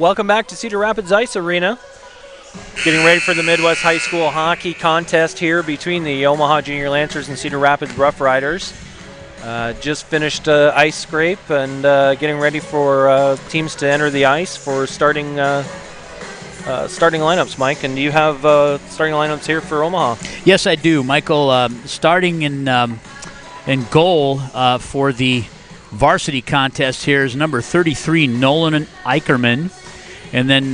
Welcome back to Cedar Rapids Ice Arena. Getting ready for the Midwest High School hockey contest here between the Omaha Junior Lancers and Cedar Rapids Rough Riders. Just finished ice scrape and getting ready for teams to enter the ice for starting lineups, Mike. And do you have starting lineups here for Omaha? Yes, I do, Michael. Starting in goal for the varsity contest here is number 33, Nolan Eicherman. And then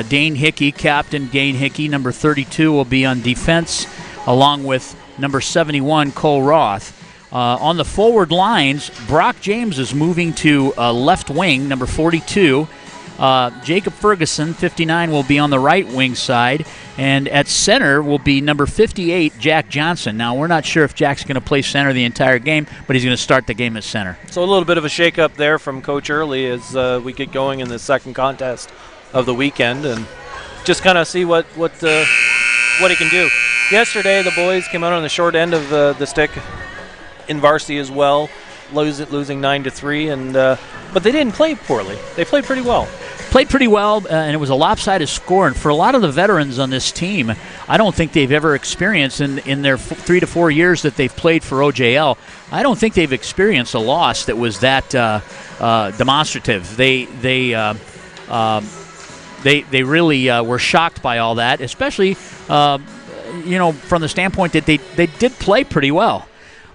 Dane Hickey, Captain Dane Hickey, number 32, will be on defense, along with number 71, Cole Roth. On the forward lines, Brock James is moving to left wing, number 42. Jacob Ferguson, 59, will be on the right wing side. And at center will be number 58, Jack Johnson. Now, we're not sure if Jack's going to play center the entire game, but he's going to start the game at center. So a little bit of a shake-up there from Coach Early as we get going in the second contest of the weekend and just kind of see what he can do. Yesterday, the boys came out on the short end of the stick in varsity as well, losing 9-3, and but they didn't play poorly. They played pretty well. And it was a lopsided score. And for a lot of the veterans on this team, I don't think they've ever experienced in their 3 to 4 years that they've played for OJL. I don't think they've experienced a loss that was that demonstrative. They really were shocked by all that, especially from the standpoint that they did play pretty well.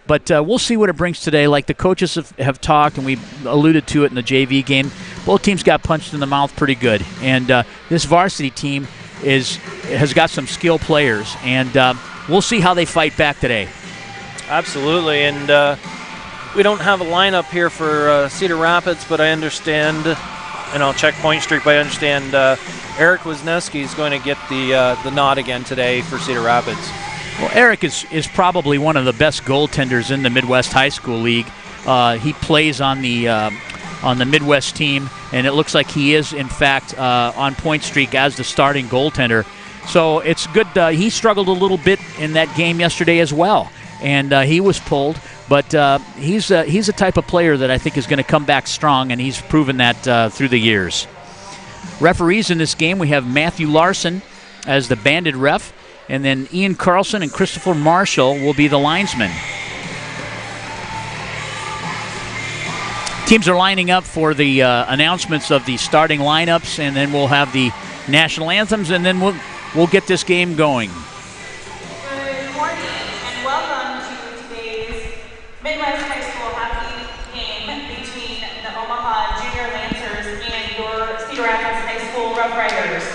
But we'll see what it brings today. Like the coaches have talked, and we alluded to it in the JV game, both teams got punched in the mouth pretty good. And this varsity team has got some skilled players, and we'll see how they fight back today. Absolutely, and we don't have a lineup here for Cedar Rapids, but I understand, and I'll check point streak, but I understand Eric Wisniewski is going to get the nod again today for Cedar Rapids. Well, Eric is probably one of the best goaltenders in the Midwest High School League. He plays on the Midwest team, and it looks like he is, in fact, on point streak as the starting goaltender. So it's good. He struggled a little bit in that game yesterday as well, and he was pulled. But he's a type of player that I think is going to come back strong, and he's proven that through the years. Referees in this game, we have Matthew Larson as the banded ref, and then Ian Carlson and Christopher Marshall will be the linesmen. Teams are lining up for the announcements of the starting lineups, and then we'll have the national anthems, and then we'll get this game going. Good morning, and welcome to today's Midwest High School hockey game between the Omaha Junior Lancers and your Cedar Rapids High School Rough Riders.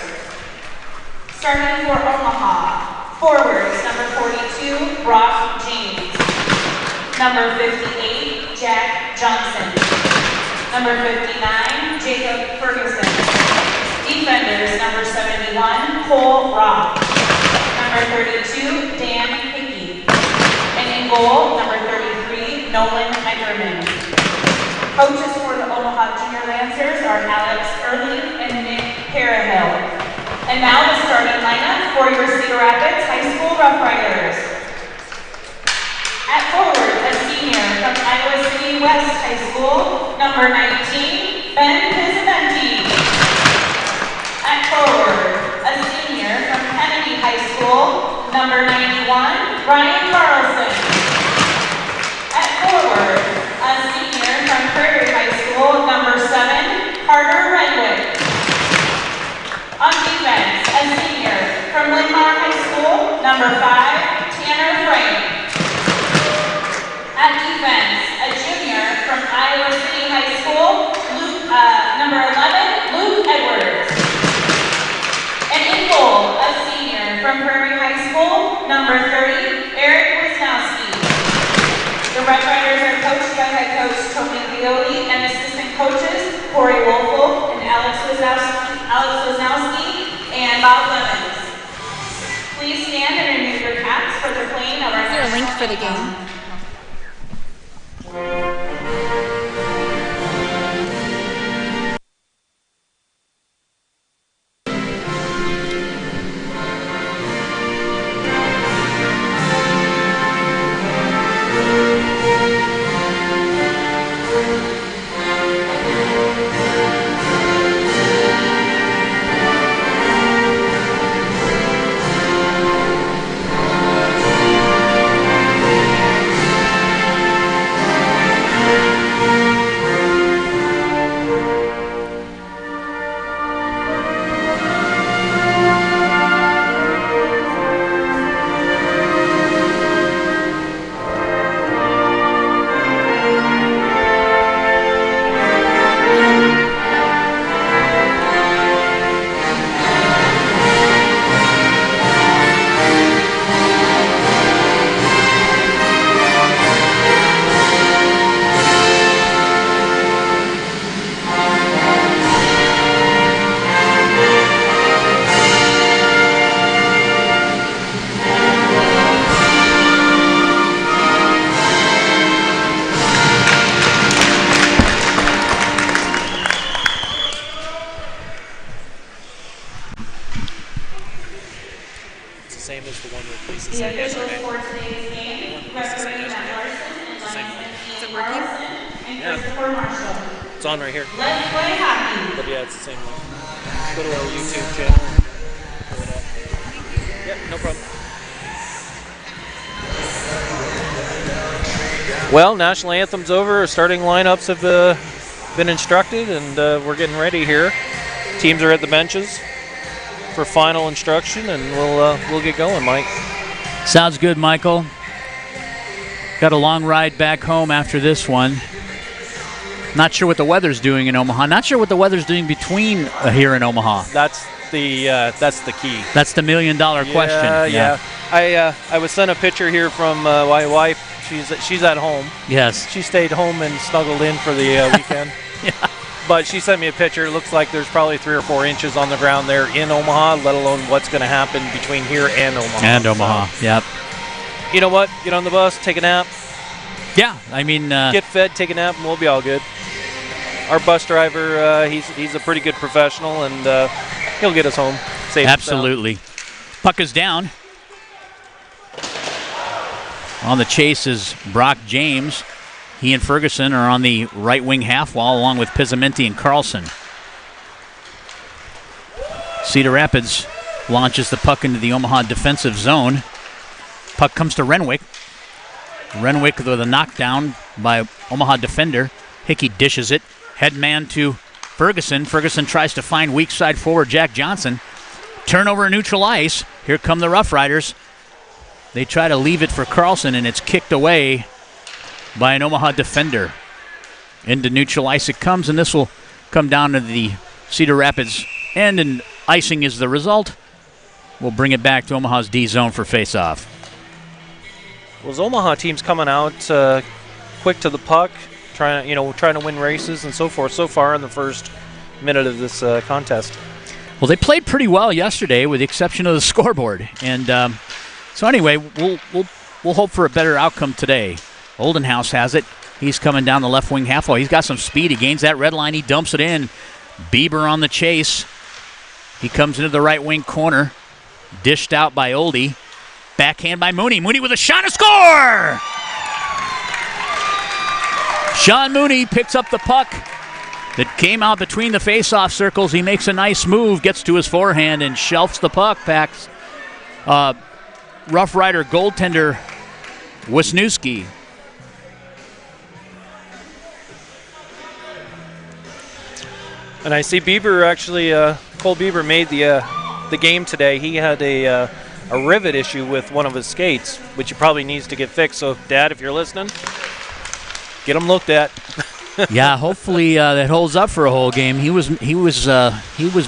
Starting for Omaha, forwards, number 42, Brock James. Number 58, Jack Johnson. Number 59, Jacob Ferguson. Defenders, number 71, Cole Roth. Number 32, Dan Hickey. And in goal, number 33, Nolan Eicherman. Coaches for the Omaha Junior Lancers are Alex Early and Nick Carahill. And now the starting lineup for your Cedar Rapids High School Rough Riders. At forward, a senior from Iowa City West High School, number 19, Ben Pizzaventi. At forward, a senior from Kennedy High School, number 91, Ryan Carlson. At forward, a senior from Prairie High School, number 7, Carter Renwick. On defense, a senior from Linn-Mar High School, number 5, Tanner Frank. At defense, a junior from Iowa City High School, number 11, Luke Edwards. And in goal, a senior from Prairie High School, number 30, Eric Wisniewski. The Rough Riders are coached by head coach Tony Coyote and assistant coaches Corey Wolfel and Alex Wisniewski and Bob Lemons. Please stand and remove your caps for the playing of our Is there a link for the game? The officials for today's game, referee Matt Larson and linesman Ian Carlson and Christopher Marshall. It's on right here. Let's play hockey. But yeah, it's the same one. Go to our YouTube channel. Yep, no problem. Well, national anthem's over. Our starting lineups have been instructed, and we're getting ready here. Teams are at the benches for final instruction, and we'll get going, Mike. Sounds good, Michael. Got a long ride back home after this one. Not sure what the weather's doing in Omaha. Not sure what the weather's doing between here in Omaha. That's the key. That's the $1 million question. Yeah. I was sent a picture here from my wife. She's at home. Yes. She stayed home and snuggled in for the weekend. Yeah. But she sent me a picture. It looks like there's probably 3 or 4 inches on the ground there in Omaha, let alone what's going to happen between here and Omaha. So, yep. You know what? Get on the bus, take a nap. Yeah, I mean... get fed, take a nap, and we'll be all good. Our bus driver, he's a pretty good professional, and he'll get us home safe. Absolutely. Puck is down. On the chase is Brock James. He and Ferguson are on the right wing half wall, along with Pizzamenti and Carlson. Cedar Rapids launches the puck into the Omaha defensive zone. Puck comes to Renwick. Renwick with a knockdown by Omaha defender. Hickey dishes it. Headman to Ferguson. Ferguson tries to find weak side forward Jack Johnson. Turnover neutral ice. Here come the Rough Riders. They try to leave it for Carlson, and it's kicked away by an Omaha defender. Into neutral ice it comes, and this will come down to the Cedar Rapids end, and icing is the result. We'll bring it back to Omaha's D zone for face-off. Was Omaha teams coming out quick to the puck, trying to win races and so forth so far in the first minute of this contest? Well, they played pretty well yesterday, with the exception of the scoreboard, and so anyway, we'll hope for a better outcome today. Oldenhouse has it. He's coming down the left wing half wall. He's got some speed. He gains that red line. He dumps it in. Bieber on the chase. He comes into the right wing corner. Dished out by Oldie. Backhand by Mooney. Mooney with a shot to score! Sean Mooney picks up the puck that came out between the face-off circles. He makes a nice move, gets to his forehand, and shelves the puck past Rough Rider goaltender Wisniewski. And I see Bieber actually, Cole Bieber made the game today. He had a rivet issue with one of his skates, which he probably needs to get fixed. So, Dad, if you're listening, get him looked at. Yeah, hopefully that holds up for a whole game. He was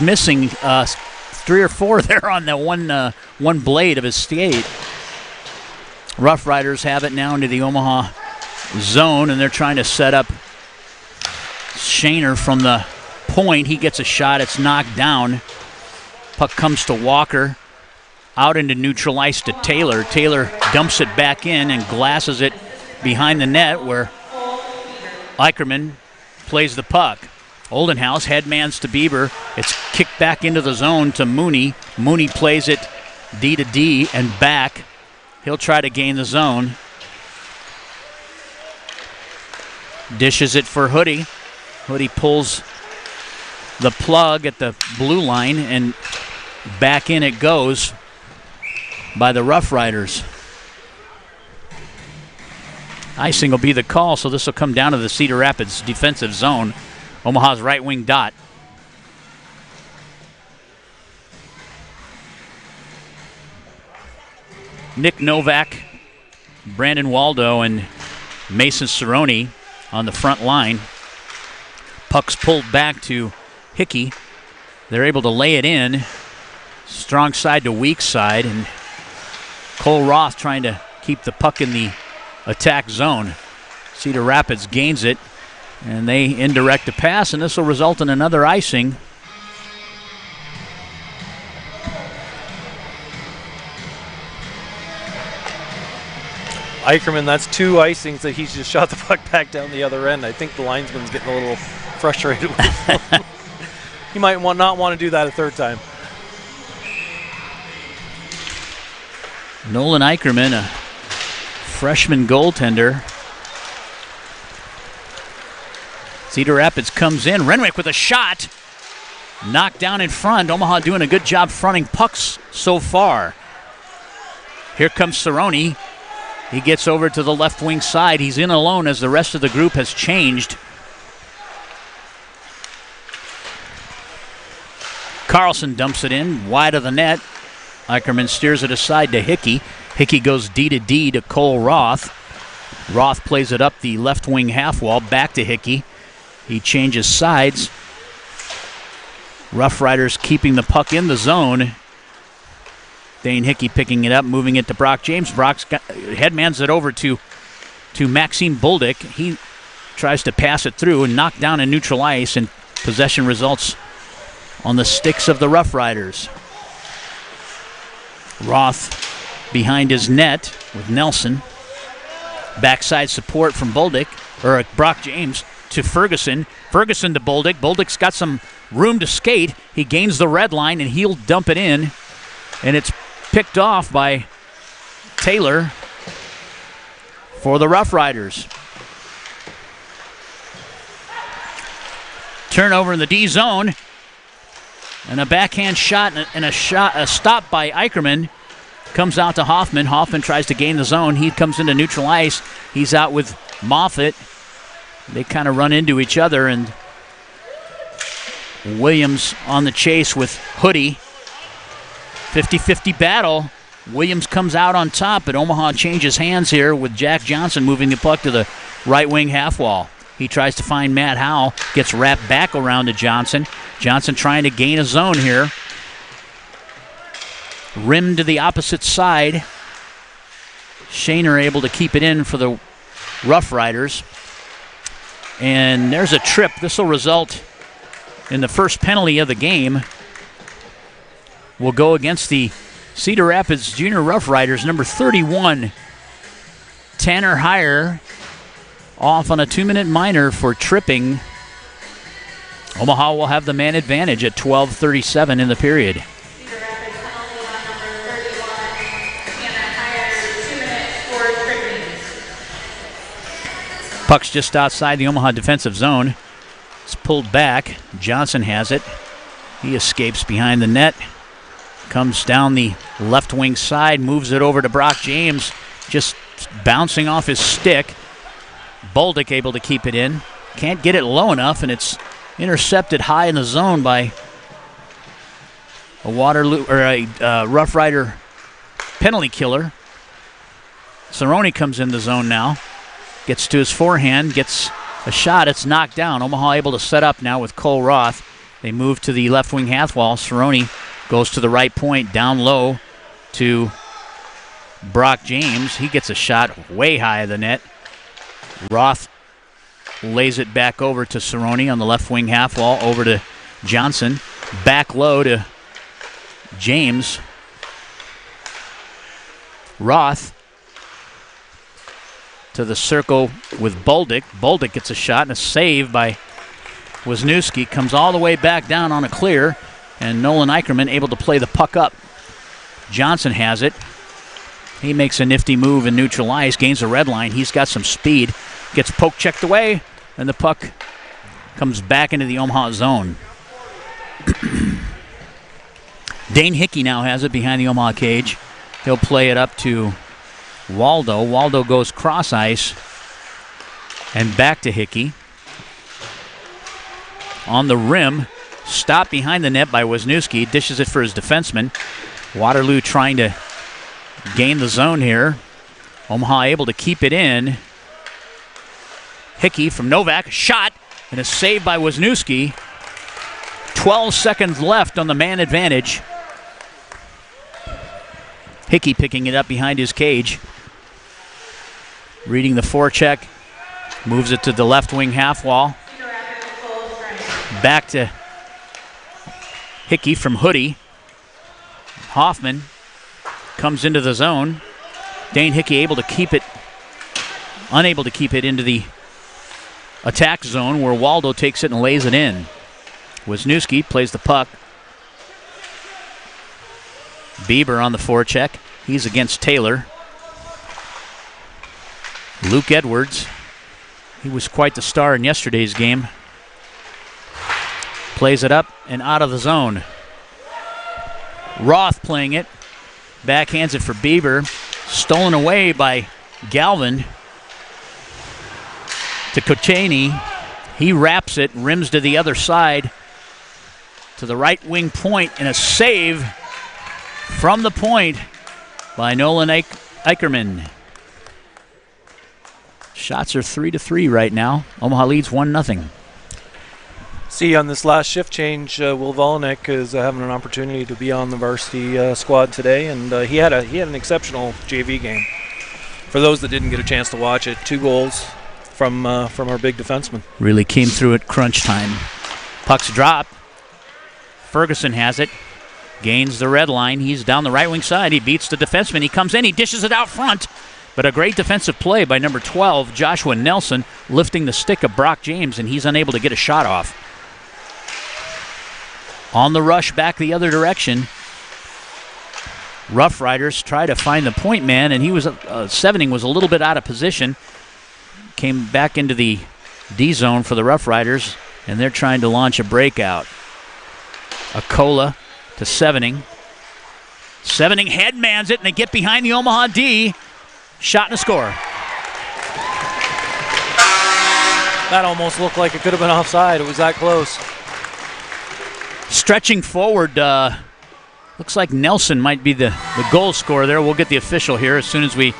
missing 3 or 4 there on that one blade of his skate. Rough Riders have it now into the Omaha zone, and they're trying to set up Shaner from the point. He gets a shot. It's knocked down. Puck comes to Walker. Out into neutral ice to Taylor. Taylor dumps it back in and glasses it behind the net, where Eicherman plays the puck. Oldenhouse headmans to Bieber. It's kicked back into the zone to Mooney. Mooney plays it D to D and back. He'll try to gain the zone. Dishes it for Hoodie. Hoodie pulls the plug at the blue line, and back in it goes by the Rough Riders. Icing will be the call, so this will come down to the Cedar Rapids defensive zone. Omaha's right wing dot. Nick Novak, Brandon Waldo, and Mason Cerrone on the front line. Puck's pulled back to Hickey. They're able to lay it in. Strong side to weak side, and Cole Roth trying to keep the puck in the attack zone. Cedar Rapids gains it, and they indirect a pass, and this will result in another icing. Eicherman, that's 2 icings that he's just shot the puck back down the other end. I think the linesman's getting a little frustrated with him. He might not want to do that a third time. Nolan Eicherman, a freshman goaltender. Cedar Rapids comes in. Renwick with a shot. Knocked down in front. Omaha doing a good job fronting pucks so far. Here comes Cerrone. He gets over to the left wing side. He's in alone as the rest of the group has changed. Carlson dumps it in, wide of the net. Eicherman steers it aside to Hickey. Hickey goes D to D to Cole Roth. Roth plays it up the left wing half wall, back to Hickey. He changes sides. Rough Riders keeping the puck in the zone. Dane Hickey picking it up, moving it to Brock James. Brock headmans it over to Maxime Bolduc. He tries to pass it through and knock down in neutral ice, and possession results on the sticks of the Rough Riders. Roth behind his net with Nelson. Backside support from Brock James to Ferguson. Ferguson to Bolduc. Bolduc's got some room to skate. He gains the red line, and he'll dump it in. And it's picked off by Taylor for the Rough Riders. Turnover in the D zone. And a backhand shot and a stop by Eicherman. Comes out to Hoffman. Hoffman tries to gain the zone. He comes into neutral ice. He's out with Moffitt. They kind of run into each other, and Williams on the chase with Hoodie. 50-50 battle. Williams comes out on top, but Omaha changes hands here with Jack Johnson moving the puck to the right wing half wall. He tries to find Matt Howe, gets wrapped back around to Johnson. Johnson trying to gain a zone here. Rim to the opposite side. Shaner able to keep it in for the Rough Riders. And there's a trip. This will result in the first penalty of the game. Will go against the Cedar Rapids Junior Rough Riders, number 31, Tanner Heyer, off on a 2-minute minor for tripping. Omaha will have the man advantage at 12:37 in the period. Cedar Rapids penalty on number 31, Tanner Heyer, 2 minutes for tripping. Puck's just outside the Omaha defensive zone. It's pulled back. Johnson has it. He escapes behind the net. Comes down the left wing side, moves it over to Brock James, just bouncing off his stick. Bolduc able to keep it in. Can't get it low enough, and it's intercepted high in the zone by a Rough Rider penalty killer. Cerrone comes in the zone now. Gets to his forehand, gets a shot. It's knocked down. Omaha able to set up now with Cole Roth. They move to the left wing half wall. Cerrone goes to the right point, down low to Brock James. He gets a shot way high of the net. Roth lays it back over to Cerrone on the left wing half wall, over to Johnson. Back low to James. Roth to the circle with Bolduc. Bolduc gets a shot and a save by Wisniewski. Comes all the way back down on a clear. And Nolan Eicherman able to play the puck up. Johnson has it. He makes a nifty move in neutral ice, gains the red line. He's got some speed. Gets poke checked away, and the puck comes back into the Omaha zone. Dane Hickey now has it behind the Omaha cage. He'll play it up to Waldo. Waldo goes cross ice and back to Hickey. On the rim. Stopped behind the net by Wisniewski. Dishes it for his defenseman. Waterloo trying to gain the zone here. Omaha able to keep it in. Hickey from Novak. Shot and a save by Wisniewski. 12 seconds left on the man advantage. Hickey picking it up behind his cage. Reading the forecheck. Moves it to the left wing half wall. Back to Hickey from Hoodie. Hoffman comes into the zone. Dane Hickey unable to keep it into the attack zone where Waldo takes it and lays it in. Wisniewski plays the puck. Bieber on the forecheck. He's against Taylor. Luke Edwards. He was quite the star in yesterday's game. Plays it up and out of the zone. Roth playing it. Backhands it for Bieber. Stolen away by Galvin to Kochanyi. He wraps it, rims to the other side to the right wing point, and a save from the point by Nolan Eicherman. Shots are 3-3 right now. Omaha leads 1-0. See, on this last shift change, Will Volnick is having an opportunity to be on the varsity squad today, and he had an exceptional JV game. For those that didn't get a chance to watch it, 2 goals from our big defenseman. Really came through at crunch time. Puck's dropped. Ferguson has it. Gains the red line. He's down the right wing side. He beats the defenseman. He comes in. He dishes it out front. But a great defensive play by number 12, Joshua Nelson, lifting the stick of Brock James, and he's unable to get a shot off. On the rush back the other direction, Rough Riders try to find the point man, and he was Sevening was a little bit out of position. Came back into the D zone for the Rough Riders, and they're trying to launch a breakout. Acola to Sevening. Sevening headmans it, and they get behind the Omaha D. Shot and a score. That almost looked like it could have been offside. It was that close. Stretching forward, looks like Nelson might be the goal scorer there. We'll get the official here as soon as we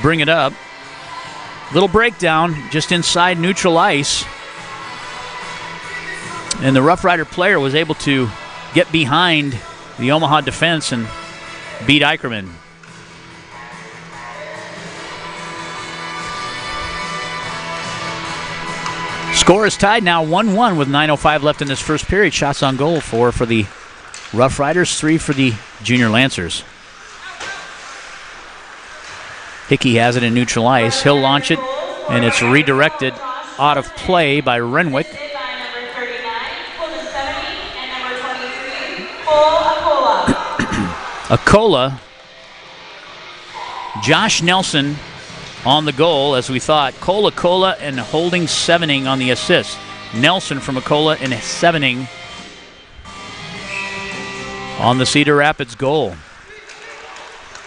bring it up. Little breakdown just inside neutral ice. And the Rough Rider player was able to get behind the Omaha defense and beat Eicherman. Score is tied now 1-1 with 9:05 left in this first period. Shots on goal, 4 for the Rough Riders, 3 for the Junior Lancers. Hickey has it in neutral ice. He'll launch it, and it's redirected out of play by Renwick. Acola. Josh Nelson on the goal, as we thought. Acola and holding Sevening on the assist. Nelson from Acola and Sevening on the Cedar Rapids goal.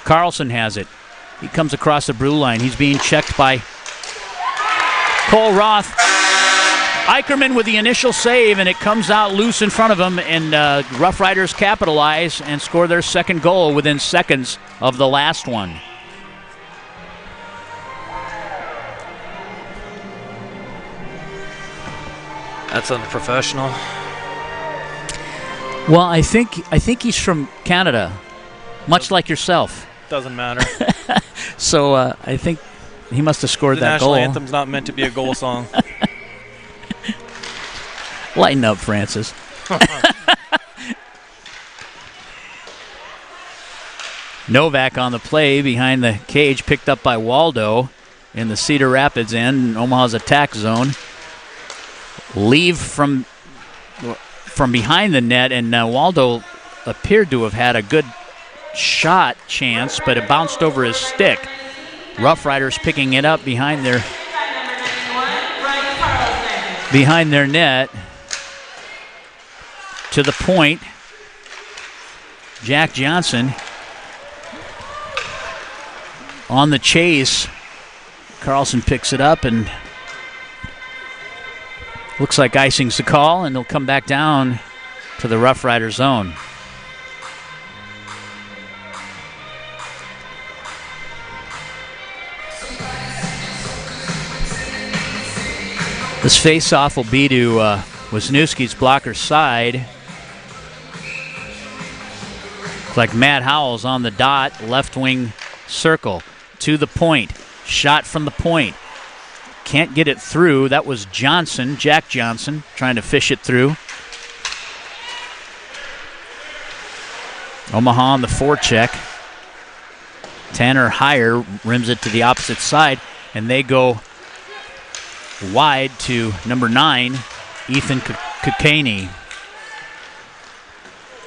Carlson has it. He comes across the blue line. He's being checked by Cole Roth. Eicherman with the initial save, and it comes out loose in front of him, and Rough Riders capitalize and score their second goal within seconds of the last one. That's unprofessional. Well, I think he's from Canada, much like yourself. Doesn't matter. So I think he must have scored that goal. The national anthem's not meant to be a goal song. Lighten up, Francis. Novak on the play behind the cage, picked up by Waldo in the Cedar Rapids end, Omaha's attack zone. Leave from behind the net, and Waldo appeared to have had a good shot chance, but it bounced over his stick. Rough Riders picking it up behind their net. To the point, Jack Johnson on the chase. Carlson picks it up, and looks like icing's the call, and they'll come back down to the Rough Rider zone. This face-off will be to Wisniewski's blocker side. Looks like Matt Howell's on the dot, left wing circle. To the point. Shot from the point. Can't get it through. That was Johnson, Jack Johnson, trying to fish it through. Omaha on the forecheck. Tanner Heyer rims it to the opposite side, and they go wide to number 9, Ethan Kochanyi.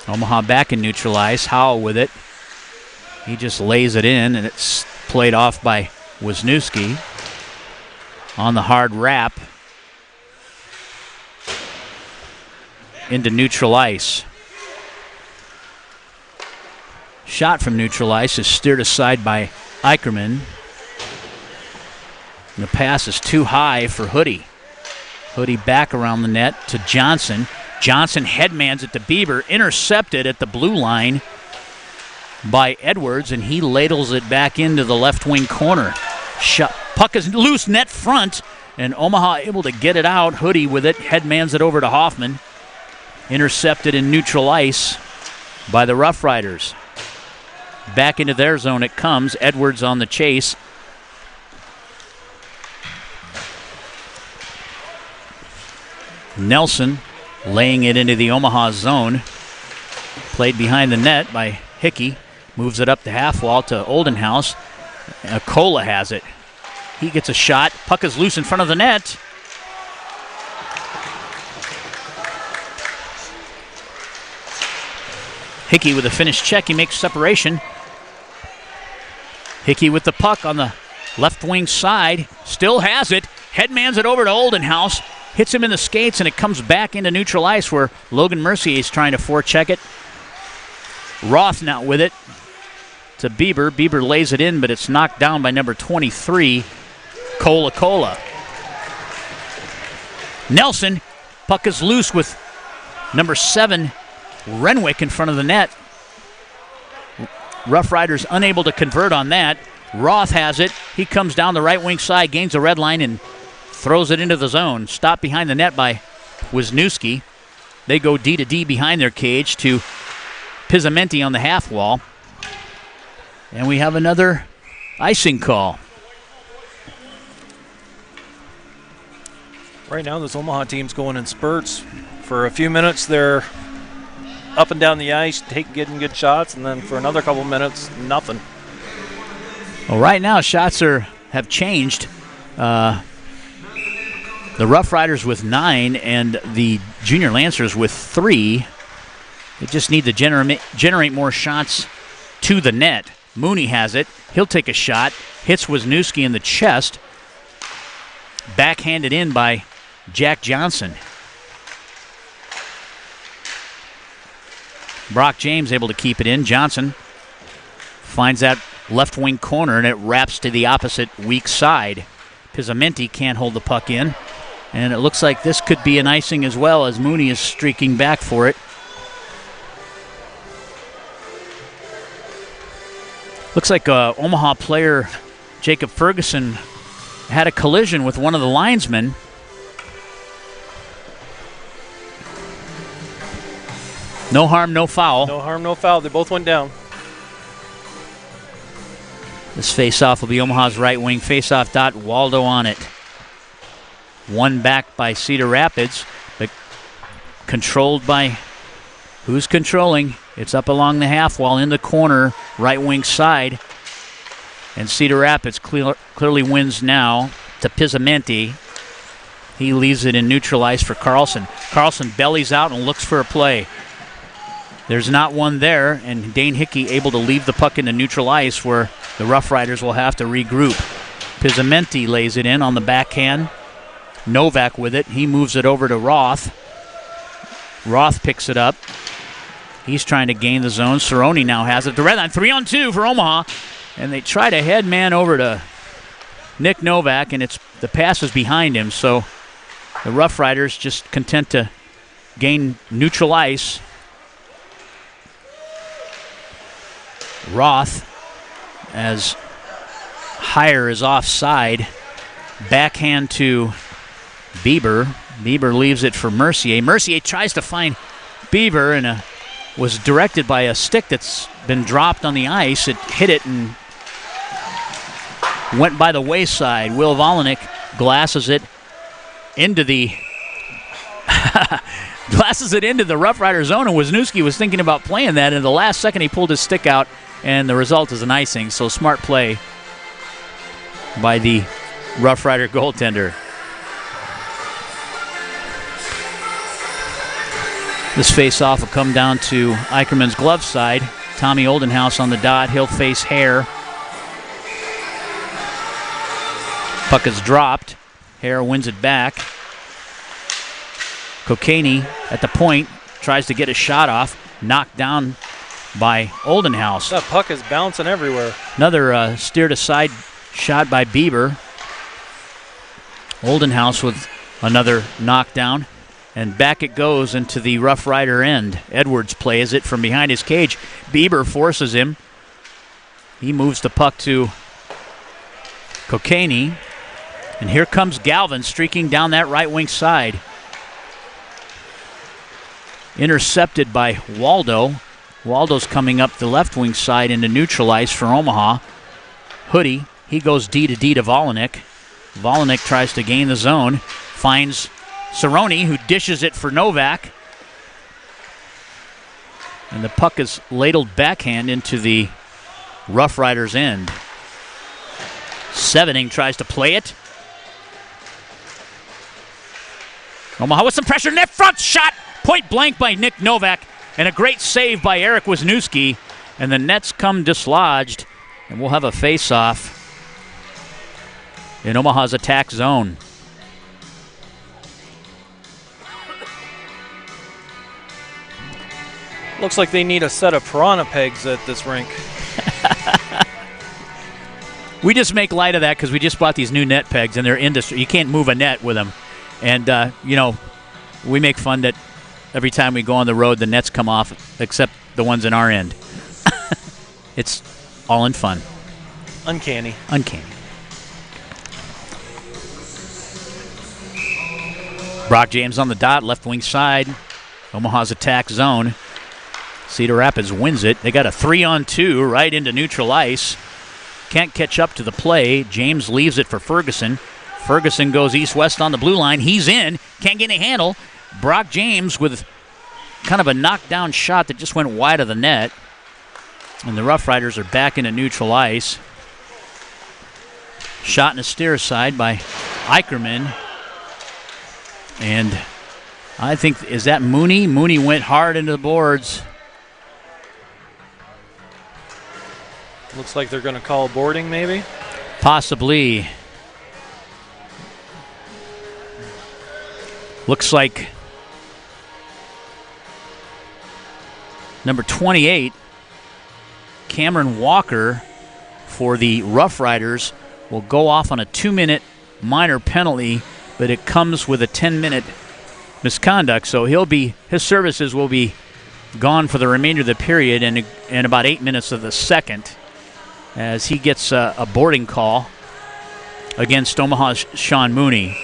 Omaha back in neutral ice. Howell with it. He just lays it in, and it's played off by Wisniewski on the hard wrap into neutral ice. Shot from neutral ice is steered aside by Eicherman. And the pass is too high for Hoodie. Hoodie back around the net to Johnson. Johnson headmans it to Bieber, intercepted at the blue line by Edwards, and he ladles it back into the left wing corner. Puck is loose net front, and Omaha able to get it out. Hoodie with it, headmans it over to Hoffman. Intercepted in neutral ice by the Rough Riders. Back into their zone it comes. Edwards on the chase. Nelson laying it into the Omaha zone. Played behind the net by Hickey. Moves it up the half wall to Oldenhouse. Cola has it. He gets a shot. Puck is loose in front of the net. Hickey with a finished check. He makes separation. Hickey with the puck on the left wing side. Still has it. Headmans it over to Oldenhouse. Hits him in the skates, and it comes back into neutral ice where Logan Mercier is trying to forecheck it. Roth now with it to Bieber. Bieber lays it in, but it's knocked down by number 23, Cola. Nelson, puck is loose with number 7, Renwick in front of the net. Rough Riders unable to convert on that. Roth has it. He comes down the right wing side, gains the red line, and throws it into the zone. Stopped behind the net by Wisniewski. They go D to D behind their cage to Pizzamenti on the half wall. And we have another icing call. Right now, this Omaha team's going in spurts. For a few minutes, they're up and down the ice, getting good shots, and then for another couple minutes, nothing. Well, right now, shots have changed. The Rough Riders with 9 and the Junior Lancers with 3. They just need to generate more shots to the net. Mooney has it. He'll take a shot. Hits Wisniewski in the chest. Backhanded in by Jack Johnson. Brock James able to keep it in. Johnson finds that left wing corner, and it wraps to the opposite weak side. Pizzamenti can't hold the puck in. And it looks like this could be an icing as well, as Mooney is streaking back for it. Looks like Omaha player Jacob Ferguson had a collision with one of the linesmen. No harm, no foul. No harm, no foul. They both went down. This face-off will be Omaha's right wing face-off dot. Waldo on it. One back by Cedar Rapids, but controlled by who's controlling? It's up along the half wall in the corner, right wing side. And Cedar Rapids clearly wins now to Pizzamenti. He leaves it in neutral ice for Carlson. Carlson bellies out and looks for a play. There's not one there, and Dane Hickey able to leave the puck into neutral ice where the Rough Riders will have to regroup. Pizzamenti lays it in on the backhand. Novak with it. He moves it over to Roth. Roth picks it up. He's trying to gain the zone. Cerrone now has it. The red line, 3-on-2 for Omaha. And they try to head man over to Nick Novak, and the pass is behind him. So the Rough Riders just content to gain neutral ice. Roth, as Heyer is offside. Backhand to Bieber. Bieber leaves it for Mercier. Mercier tries to find Bieber and was directed by a stick that's been dropped on the ice. It hit it and went by the wayside. Will Volinick glasses it into the Rough Rider zone, and Wisniewski was thinking about playing that. In the last second, he pulled his stick out, and the result is an icing. So smart play by the Rough Rider goaltender. This face-off will come down to Eicherman's glove side. Tommy Oldenhouse on the dot. He'll face Hare. Puck is dropped. Hare wins it back. Kokaney at the point tries to get a shot off. Knocked down by Oldenhouse. That puck is bouncing everywhere. Another steered aside shot by Bieber. Oldenhouse with another knockdown. And back it goes into the Rough Rider end. Edwards plays it from behind his cage. Bieber forces him. He moves the puck to Kokaney. And here comes Galvin streaking down that right wing side. Intercepted by Waldo. Waldo's coming up the left wing side into neutral ice for Omaha. Hoodie, he goes D to Volinick. Volinick tries to gain the zone. Finds Cerrone, who dishes it for Novak. And the puck is ladled backhand into the Rough Riders' end. Sevening tries to play it. Omaha with some pressure. Net front shot. Point blank by Nick Novak. And a great save by Eric Wisniewski. And the nets come dislodged. And we'll have a face-off in Omaha's attack zone. Looks like they need a set of piranha pegs at this rink. We just make light of that because we just bought these new net pegs and they're industry. You can't move a net with them. And, we make fun that every time we go on the road, the nets come off, except the ones in our end. It's all in fun. Uncanny. Brock James on the dot, left wing side. Omaha's attack zone. Cedar Rapids wins it. They got a 3-on-2 right into neutral ice. Can't catch up to the play. James leaves it for Ferguson. Ferguson goes east-west on the blue line. He's in. Can't get any handle. Brock James with kind of a knockdown shot that just went wide of the net. And the Rough Riders are back into neutral ice. Shot in a steer side by Eicherman. And I think, is that Mooney? Mooney went hard into the boards. Looks like they're going to call boarding, maybe? Possibly. Looks like number 28, Cameron Walker, for the Rough Riders, will go off on a 2-minute minor penalty, but it comes with a 10-minute misconduct, so his services will be gone for the remainder of the period and about 8 minutes of the second, as he gets a boarding call against Omaha's Sean Mooney.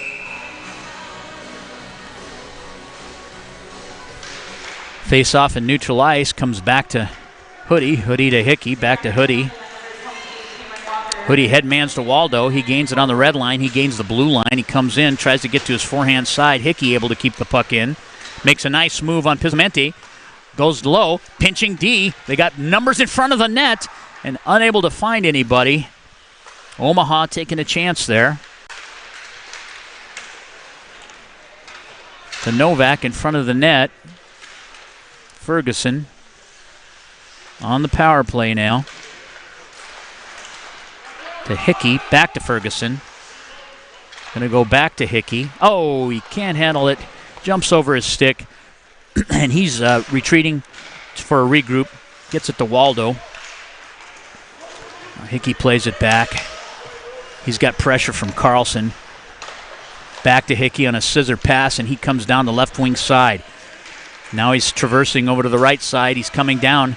Face off in neutral ice, comes back to Hoodie. Hoodie to Hickey, back to Hoodie. Hoodie headmans to Waldo. He gains it on the red line. He gains the blue line. He comes in, tries to get to his forehand side. Hickey able to keep the puck in. Makes a nice move on Pismenti. Goes low, pinching D. They got numbers in front of the net and unable to find anybody. Omaha taking a chance there. To Novak in front of the net. Ferguson on the power play now. To Hickey, back to Ferguson. Going to go back to Hickey. Oh, he can't handle it. Jumps over his stick. And he's retreating for a regroup. Gets it to Waldo. Hickey plays it back. He's got pressure from Carlson. Back to Hickey on a scissor pass, and he comes down the left wing side. Now he's traversing over to the right side. He's coming down.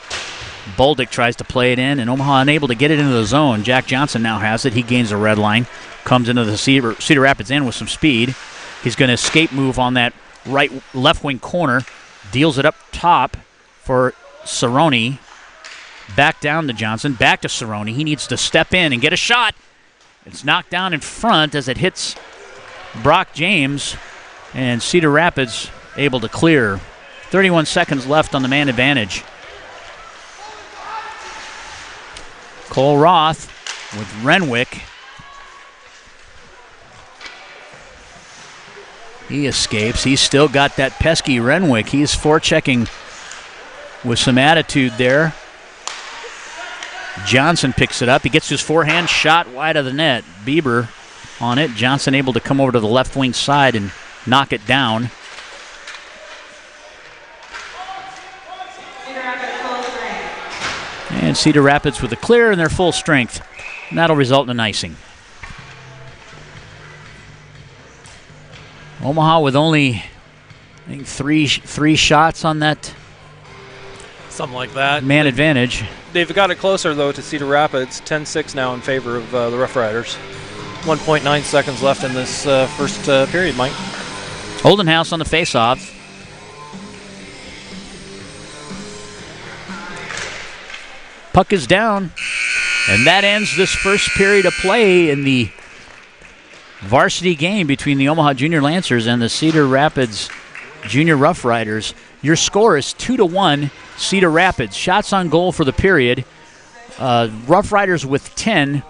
Boldick tries to play it in, and Omaha unable to get it into the zone. Jack Johnson now has it. He gains a red line. Comes into the Cedar Rapids end with some speed. He's going to escape move on that left wing corner. Deals it up top for Cerrone. Back down to Johnson. Back to Cerrone. He needs to step in and get a shot. It's knocked down in front as it hits Brock James. And Cedar Rapids able to clear. 31 seconds left on the man advantage. Cole Roth with Renwick. He escapes. He's still got that pesky Renwick. He's forechecking with some attitude there. Johnson picks it up. He gets his forehand shot wide of the net. Bieber on it. Johnson able to come over to the left wing side and knock it down. And Cedar Rapids with a clear in their full strength. And that'll result in an icing. Omaha with only, I think, three shots on that. Something like that. Man advantage. They've got it closer, though, to Cedar Rapids. 10-6 now in favor of the Rough Riders. 1.9 seconds left in this first period, Mike. Oldenhouse on the faceoff. Puck is down. And that ends this first period of play in the varsity game between the Omaha Junior Lancers and the Cedar Rapids Junior Rough Riders. Your score is 2-1 Cedar Rapids. Shots on goal for the period. Rough Riders with 10,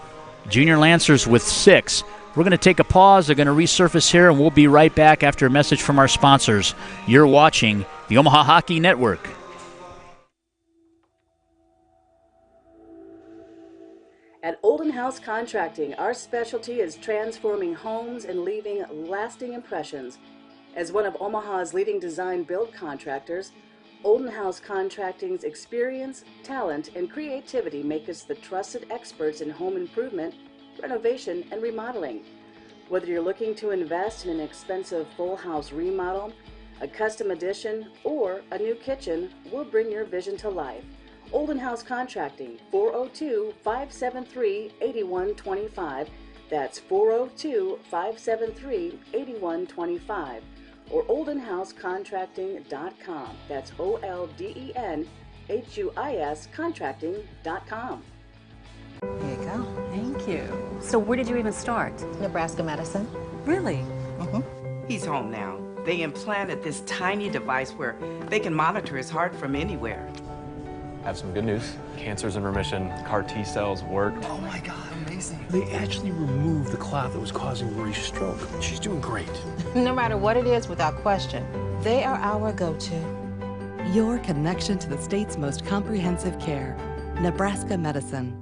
Junior Lancers with 6. We're going to take a pause. They're going to resurface here, and we'll be right back after a message from our sponsors. You're watching the Omaha Hockey Network. At Oldenhouse Contracting, our specialty is transforming homes and leaving lasting impressions. As one of Omaha's leading design build contractors, Oldenhouse Contracting's experience, talent, and creativity make us the trusted experts in home improvement, renovation, and remodeling. Whether you're looking to invest in an expensive full house remodel, a custom addition, or a new kitchen, we'll bring your vision to life. Oldenhouse Contracting, 402-573-8125. That's 402-573-8125. Or oldenhousecontracting.com. That's OLDENHUIS contracting.com. Here you go. Thank you. So where did you even start? Nebraska Medicine. Really? He's home now. They implanted this tiny device where they can monitor his heart from anywhere. I have some good news. Cancer's in remission. CAR T cells worked. Oh my God, amazing. They actually removed the clot that was causing Marie's stroke. She's doing great. No matter what it is, without question, they are our go-to. Your connection to the state's most comprehensive care. Nebraska Medicine.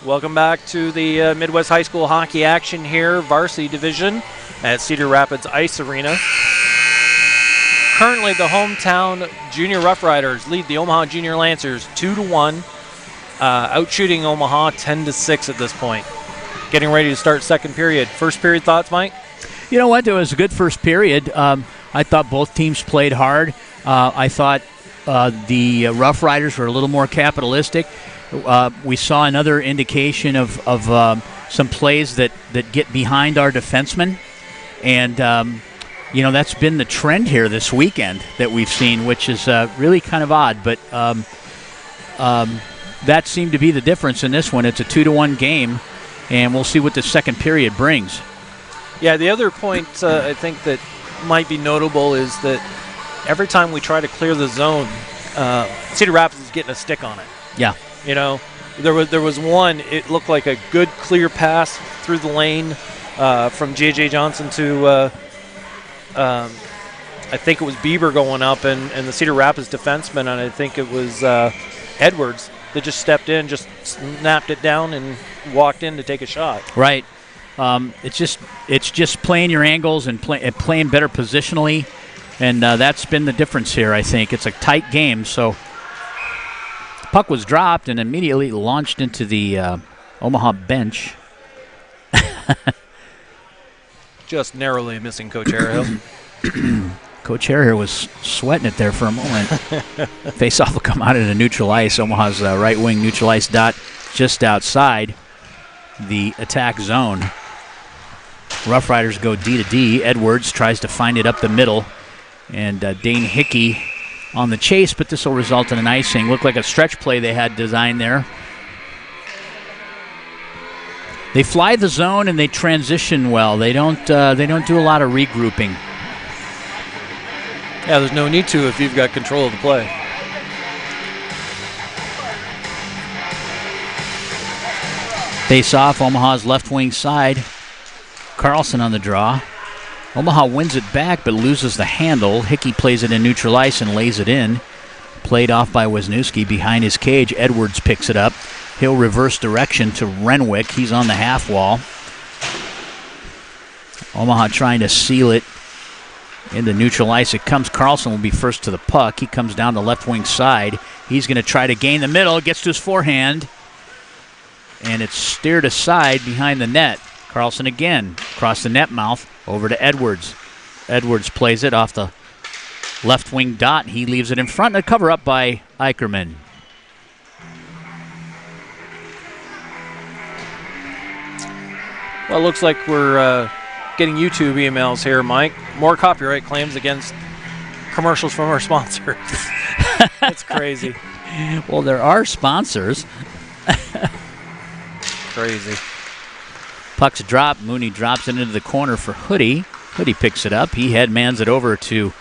Welcome back to the Midwest High School hockey action here, Varsity Division at Cedar Rapids Ice Arena. Currently, the hometown Junior Rough Riders lead the Omaha Junior Lancers 2-1, outshooting Omaha 10-6 at this point. Getting ready to start second period. First period thoughts, Mike? You know what? It was a good first period. I thought both teams played hard. I thought the Rough Riders were a little more capitalistic. We saw another indication of some plays that get behind our defensemen. And, that's been the trend here this weekend that we've seen, which is really kind of odd. But that seemed to be the difference in this one. It's a 2-1 game, and we'll see what the second period brings. Yeah, the other point I think that might be notable is that every time we try to clear the zone, Cedar Rapids is getting a stick on it. Yeah. There was one, it looked like a good clear pass through the lane from J.J. Johnson to, I think it was Bieber going up, and the Cedar Rapids defenseman, and I think it was Edwards that just stepped in, just snapped it down and walked in to take a shot. Right. It's just playing your angles and playing better positionally, and that's been the difference here, I think. It's a tight game, so the puck was dropped and immediately launched into the Omaha bench. Just narrowly missing Coach Harehill. Coach Harehill was sweating it there for a moment. Face-off will come out into neutral ice. Omaha's right wing neutral ice dot just outside the attack zone. Rough Riders go D to D. Edwards tries to find it up the middle. And Dane Hickey on the chase, but this will result in an icing. Looked like a stretch play they had designed there. They fly the zone and they transition well. They don't do a lot of regrouping. Yeah, there's no need to if you've got control of the play. Face off, Omaha's left wing side. Carlson on the draw. Omaha wins it back but loses the handle. Hickey plays it in neutral ice and lays it in. Played off by Wisniewski behind his cage. Edwards picks it up. He'll reverse direction to Renwick. He's on the half wall. Omaha trying to seal it into neutral ice. It comes. Carlson will be first to the puck. He comes down the left wing side. He's going to try to gain the middle. Gets to his forehand. And it's steered aside behind the net. Carlson again. Across the net mouth. Over to Edwards. Edwards plays it off the left wing dot. He leaves it in front. A cover up by Eicherman. Well, it looks like we're getting YouTube emails here, Mike. More copyright claims against commercials from our sponsors. That's crazy. Well, there are sponsors. Crazy. Puck's dropped. Mooney drops it into the corner for Hoodie. Hoodie picks it up. He headmans it over to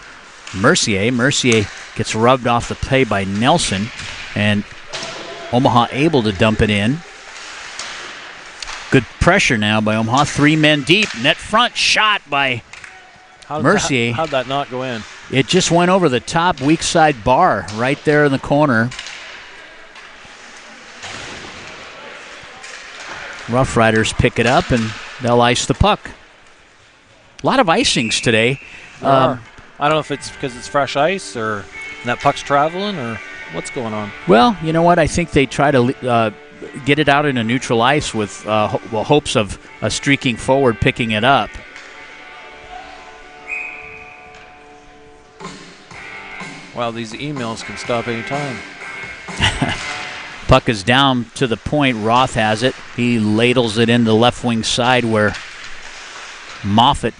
Mercier. Mercier gets rubbed off the play by Nelson. And Omaha able to dump it in. Good pressure now by Omaha. 3 men deep. Net front shot by Mercier. How'd that not go in? It just went over the top weak side bar right there in the corner. Rough Riders pick it up and they'll ice the puck. A lot of icings today. I don't know if it's because it's fresh ice or that puck's traveling or what's going on. Well, you know what? I think they try to get it out in a neutral ice with hopes of streaking forward, picking it up. Wow, these emails can stop any time. Puck is down to the point. Roth has it. He ladles it in the left wing side where Moffitt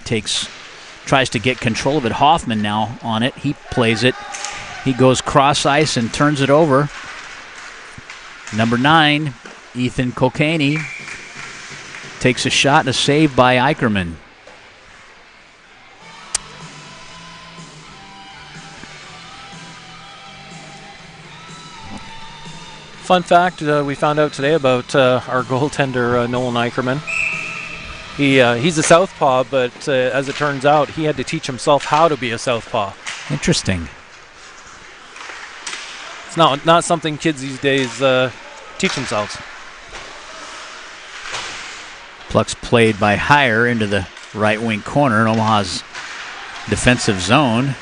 tries to get control of it. Hoffman now on it. He plays it. He goes cross ice and turns it over. Number 9, Ethan Kolkany, takes a shot and a save by Eicherman. Fun fact we found out today about our goaltender, Nolan Eicherman. He's a southpaw, but as it turns out, he had to teach himself how to be a southpaw. Interesting. It's not something kids these days teach themselves. Puck's played by Heyer into the right wing corner in Omaha's defensive zone.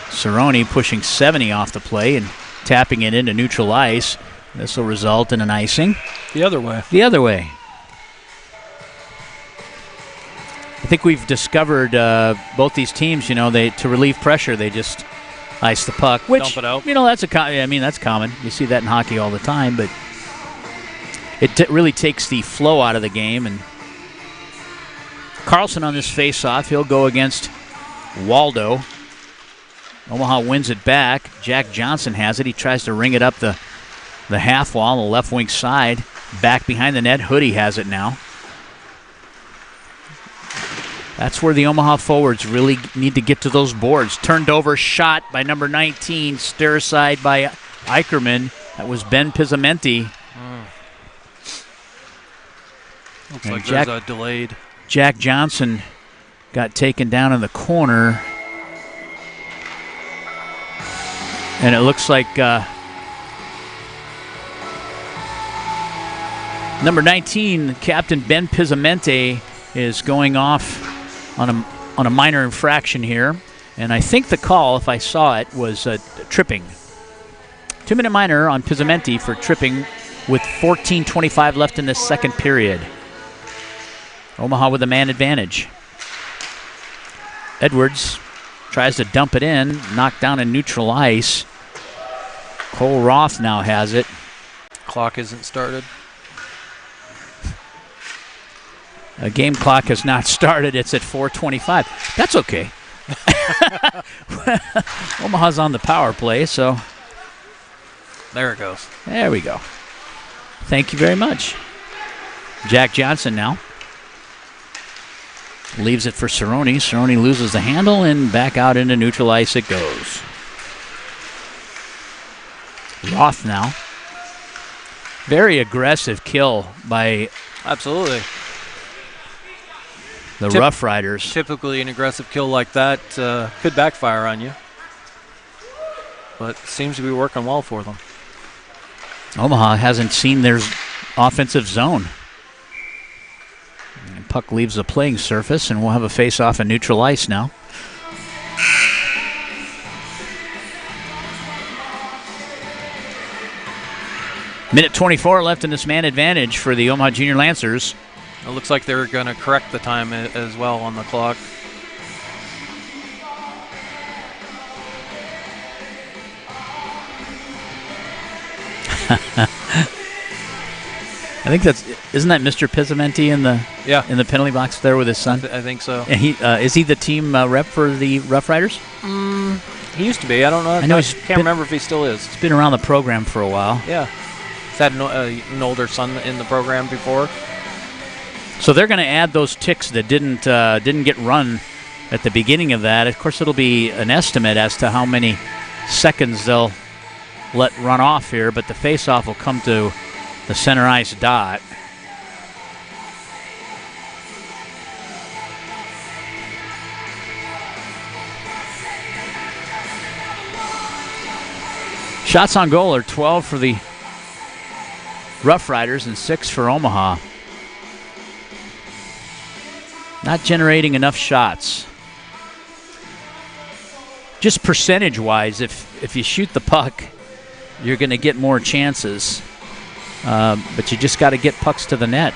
Cerrone pushing 70 off the play and tapping it into neutral ice. This will result in an icing. The other way. The other way. I think we've discovered both these teams, to relieve pressure, they just ice the puck. Which, dump it out. That's common. You see that in hockey all the time, but it really takes the flow out of the game. And Carlson on this face-off, he'll go against Waldo. Omaha wins it back. Jack Johnson has it. He tries to ring it up the half wall on the left wing side. Back behind the net. Hoodie has it now. That's where the Omaha forwards really need to get to those boards. Turned over shot by number 19. Stir side by Eicherman. That was Ben Pizzamenti. Looks like there's a delayed. Jack Johnson got taken down in the corner. And it looks like number 19, Captain Ben Pizzamenti, is going off on a minor infraction here. And I think the call, if I saw it, was tripping. 2-minute minor on Pizzamenti for tripping with 14:25 left in the second period. Omaha with a man advantage. Edwards tries to dump it in, knocked down in neutral ice. Cole Roth now has it. Clock isn't started. A game clock has not started. It's at 4:25. That's okay. Omaha's on the power play, so. There it goes. There we go. Thank you very much. Jack Johnson now. Leaves it for Cerrone. Cerrone loses the handle, and back out into neutral ice it goes. Roth now. Very aggressive kill by... Absolutely. The Rough Riders. Typically an aggressive kill like that could backfire on you. But seems to be working well for them. Omaha hasn't seen their offensive zone. And puck leaves the playing surface, and we'll have a face-off in neutral ice now. Minute 24 left in this man advantage for the Omaha Junior Lancers. It looks like they're going to correct the time as well on the clock. I think isn't that Mr. Pizzamenti in the penalty box there with his son? I think so. And is he the team rep for the Rough Riders? He used to be. I don't know. I can't remember if he still is. He's been around the program for a while. Yeah. He's had an older son in the program before. So they're going to add those ticks that didn't get run at the beginning of that. Of course, it'll be an estimate as to how many seconds they'll let run off here, but the face-off will come to the center ice dot. Shots on goal are 12 for the Rough Riders and 6 for Omaha. Not generating enough shots. Just percentage-wise, if you shoot the puck, you're going to get more chances. But you just got to get pucks to the net.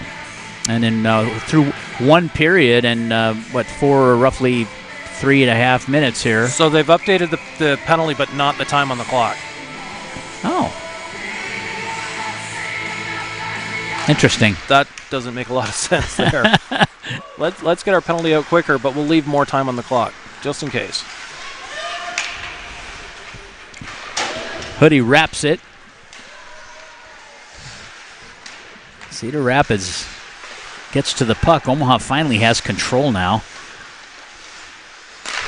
And then through one period and roughly 3.5 minutes here. So they've updated the penalty, but not the time on the clock. Oh. Interesting. That doesn't make a lot of sense there. Let's get our penalty out quicker, but we'll leave more time on the clock, just in case. Hoodie wraps it. Cedar Rapids gets to the puck. Omaha finally has control now.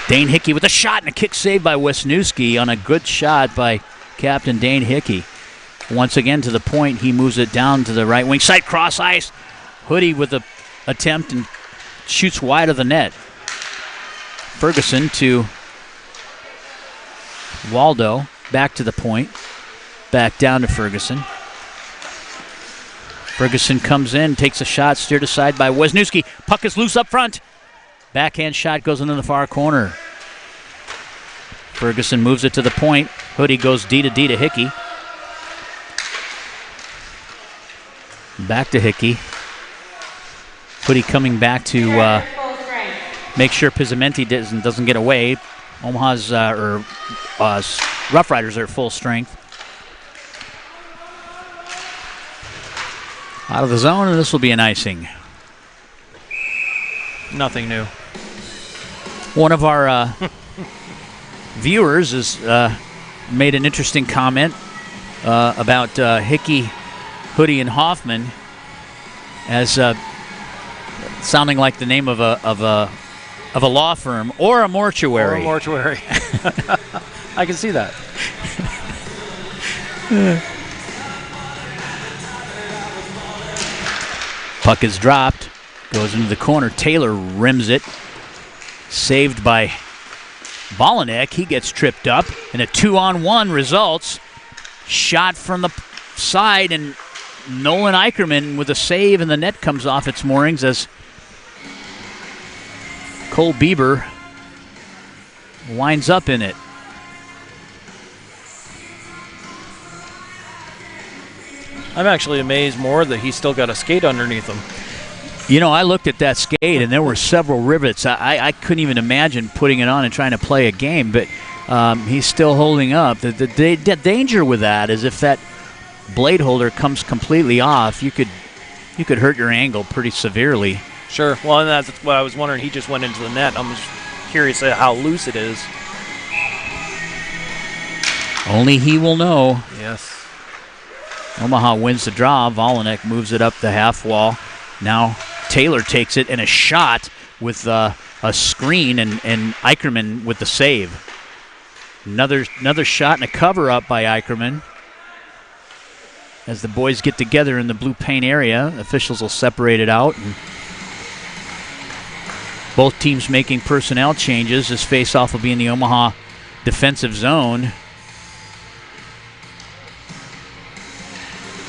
Dane Hickey with a shot and a kick saved by Wisniewski on a good shot by Captain Dane Hickey. Once again to the point, he moves it down to the right wing side, cross ice. Hoodie with the attempt and shoots wide of the net. Ferguson to Waldo, back to the point, back down to Ferguson. Ferguson comes in, takes a shot, steered aside by Wisniewski. Puck is loose up front. Backhand shot goes into the far corner. Ferguson moves it to the point. Hoodie goes D to Hickey. Back to Hickey. Hoodie coming back to make sure Pizzamenti doesn't get away. Omaha's Rough Riders are at full strength. Out of the zone, and this will be an icing. Nothing new. One of our viewers has made an interesting comment about Hickey, Hoodie, and Hoffman as sounding like the name of a law firm or a mortuary. Or a mortuary. I can see that. Puck is dropped, goes into the corner. Taylor rims it. Saved by Volanek. He gets tripped up, and a 2-on-1 results. Shot from the side, and Nolan Eicherman with a save, and the net comes off its moorings as Cole Bieber winds up in it. I'm actually amazed more that he's still got a skate underneath him. You know, I looked at that skate, and there were several rivets. I couldn't even imagine putting it on and trying to play a game, but he's still holding up. The danger with that is if that blade holder comes completely off, you could hurt your angle pretty severely. Sure. Well, and that's what I was wondering. He just went into the net. I'm just curious at how loose it is. Only he will know. Yes. Omaha wins the draw. Volanek moves it up the half wall. Now Taylor takes it, and a shot with a screen, and Eicherman with the save. Another shot and a cover-up by Eicherman. As the boys get together in the blue paint area, officials will separate it out. And both teams making personnel changes. This face-off will be in the Omaha defensive zone.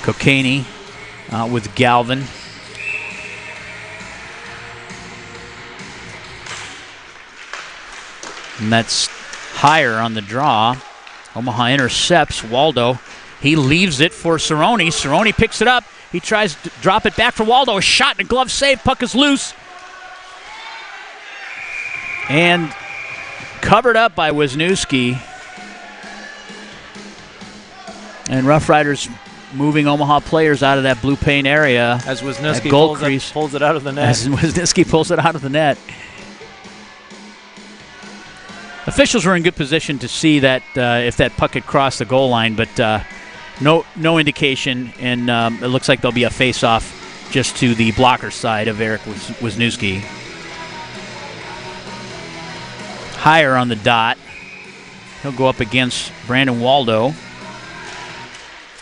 Kokaney with Galvin. And that's higher on the draw. Omaha intercepts Waldo. He leaves it for Cerrone. Cerrone picks it up. He tries to drop it back for Waldo. A shot and a glove save. Puck is loose. And covered up by Wisniewski. And Rough Riders moving Omaha players out of that blue paint area. As Wisniewski pulls it out of the net. As Wisniewski pulls it out of the net. Officials were in good position to see that if that puck had crossed the goal line, but no indication, and it looks like there'll be a face-off just to the blocker side of Eric Wisniewski. Higher on the dot. He'll go up against Brandon Waldo.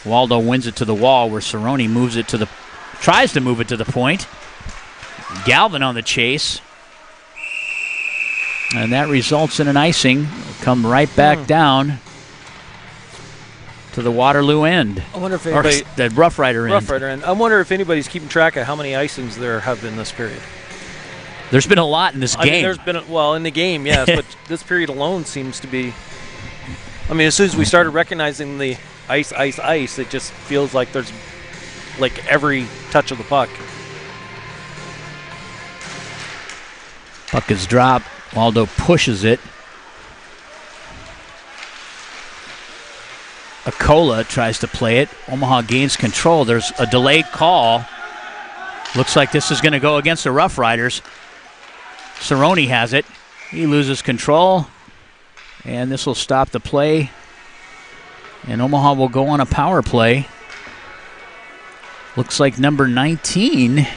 Waldo wins it to the wall where Cerrone tries to move it to the point. Galvin on the chase. And that results in an icing. Come right back down to the Waterloo end. I wonder if the Rough Rider end. Rough Rider end. I wonder if anybody's keeping track of how many icings there have been this period. There's been a lot in this game. I mean, there's been in the game, yes, but this period alone seems to be. I mean, as soon as we started recognizing the ice, it just feels like there's like every touch of the puck. Puck is dropped. Waldo pushes it. Acola tries to play it. Omaha gains control. There's a delayed call. Looks like this is going to go against the Rough Riders. Cerrone has it. He loses control. And this will stop the play. And Omaha will go on a power play. Looks like number 19,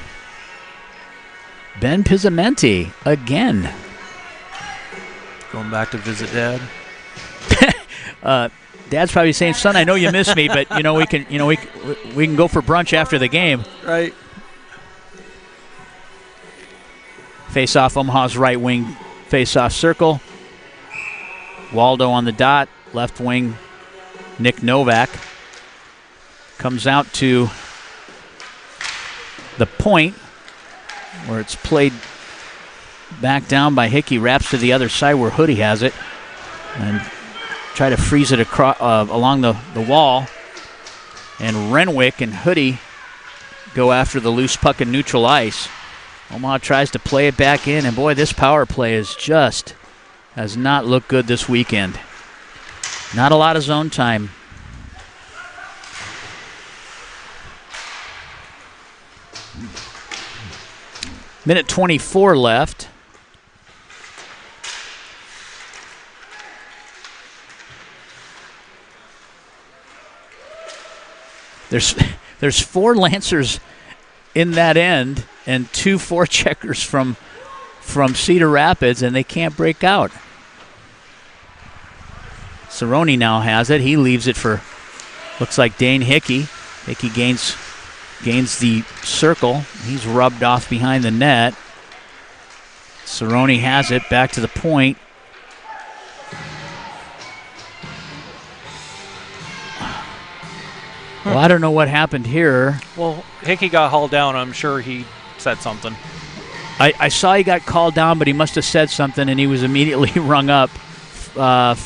Ben Pizzamenti again. Going back to visit Dad. Dad's probably saying, "Son, I know you miss me, but we can go for brunch after the game." Right. Face off Omaha's right wing face-off circle. Waldo on the dot, left wing. Nick Novak comes out to the point, where it's played back down by Hickey, wraps to the other side where Hoodie has it, and try to freeze it across along the wall. And Renwick and Hoodie go after the loose puck in neutral ice. Omaha tries to play it back in, and boy, this power play has not looked good this weekend. Not a lot of zone time. Minute 24 left. There's 4 Lancers in that end and 2 forecheckers from Cedar Rapids, and they can't break out. Cerrone now has it. He leaves it for, looks like, Dane Hickey. Hickey gains the circle. He's rubbed off behind the net. Cerrone has it back to the point. Well, I don't know what happened here. Well, Hickey got hauled down. I'm sure he said something. I saw he got called down, but he must have said something, and he was immediately rung up.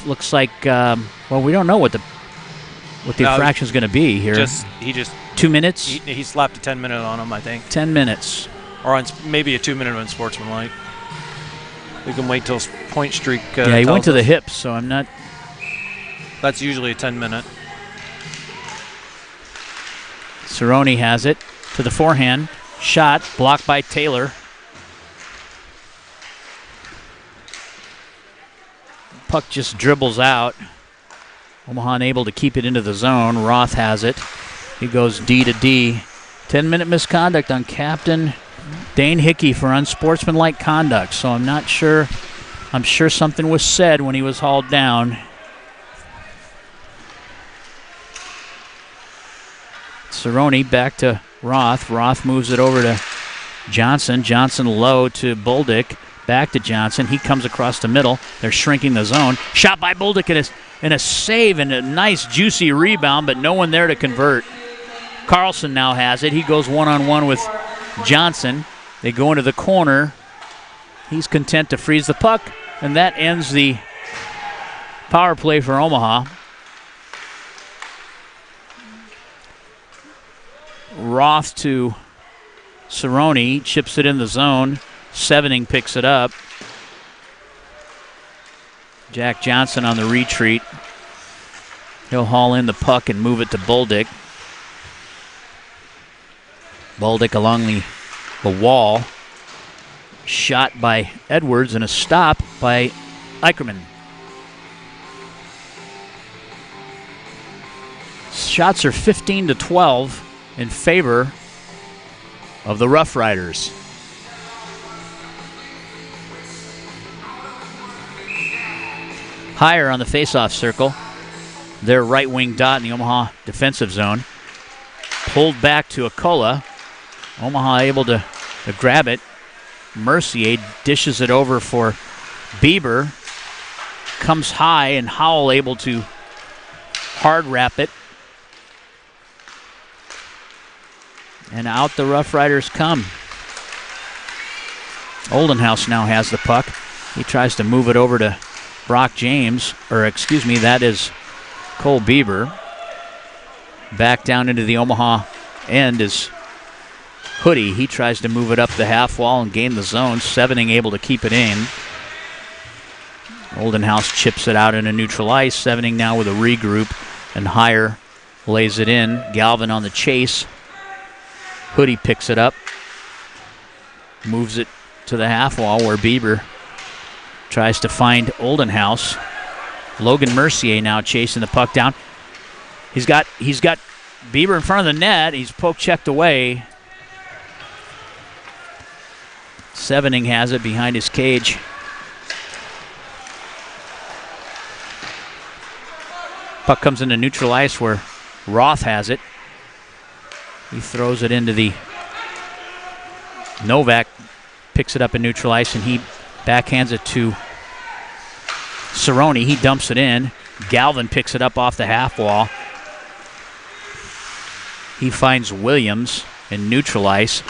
Looks like, well, we don't know what the infraction is going to be here. He just 2 minutes. He slapped a 10-minute on him, I think. 10 minutes, or on maybe a 2-minute on sportsmanlike. We can wait till point streak. Yeah, he went to the hips, so I'm not. That's usually a 10-minute. Cerrone has it to the forehand. Shot blocked by Taylor. Puck just dribbles out. Omaha unable to keep it into the zone. Roth has it. He goes D to D. 10-minute misconduct on Captain Dane Hickey for unsportsmanlike conduct. So I'm not sure. I'm sure something was said when he was hauled down. Cerrone back to Roth. Roth moves it over to Johnson. Johnson low to Bolduc. Back to Johnson. He comes across the middle. They're shrinking the zone. Shot by Bolduc and a save and a nice juicy rebound, but no one there to convert. Carlson now has it. He goes one-on-one with Johnson. They go into the corner. He's content to freeze the puck, and that ends the power play for Omaha. Roth to Cerrone, chips it in the zone. Sevening picks it up. Jack Johnson on the retreat. He'll haul in the puck and move it to Bolduc. Bolduc along the wall. Shot by Edwards and a stop by Eicherman. Shots are 15-12 in favor of the Rough Riders. Higher on the faceoff circle. Their right wing dot in the Omaha defensive zone. Pulled back to Acola. Omaha able to grab it. Mercier dishes it over for Bieber. Comes high, and Howell able to hard wrap it. And out the Rough Riders come. Oldenhouse now has the puck. He tries to move it over to Brock James, that is Cole Bieber. Back down into the Omaha end is Hoodie. He tries to move it up the half wall and gain the zone. Sevening able to keep it in. Oldenhouse chips it out into neutral ice. Sevening now with a regroup, and Higher lays it in. Galvin on the chase. Hoodie picks it up. Moves it to the half wall where Bieber tries to find Oldenhouse. Logan Mercier now chasing the puck down. He's got Bieber in front of the net. He's poke-checked away. Sevening has it behind his cage. Puck comes into neutral ice where Roth has it. He throws it into the... Novak picks it up in neutral ice, and he backhands it to Cerrone. He dumps it in. Galvin picks it up off the half wall. He finds Williams. and neutral ice.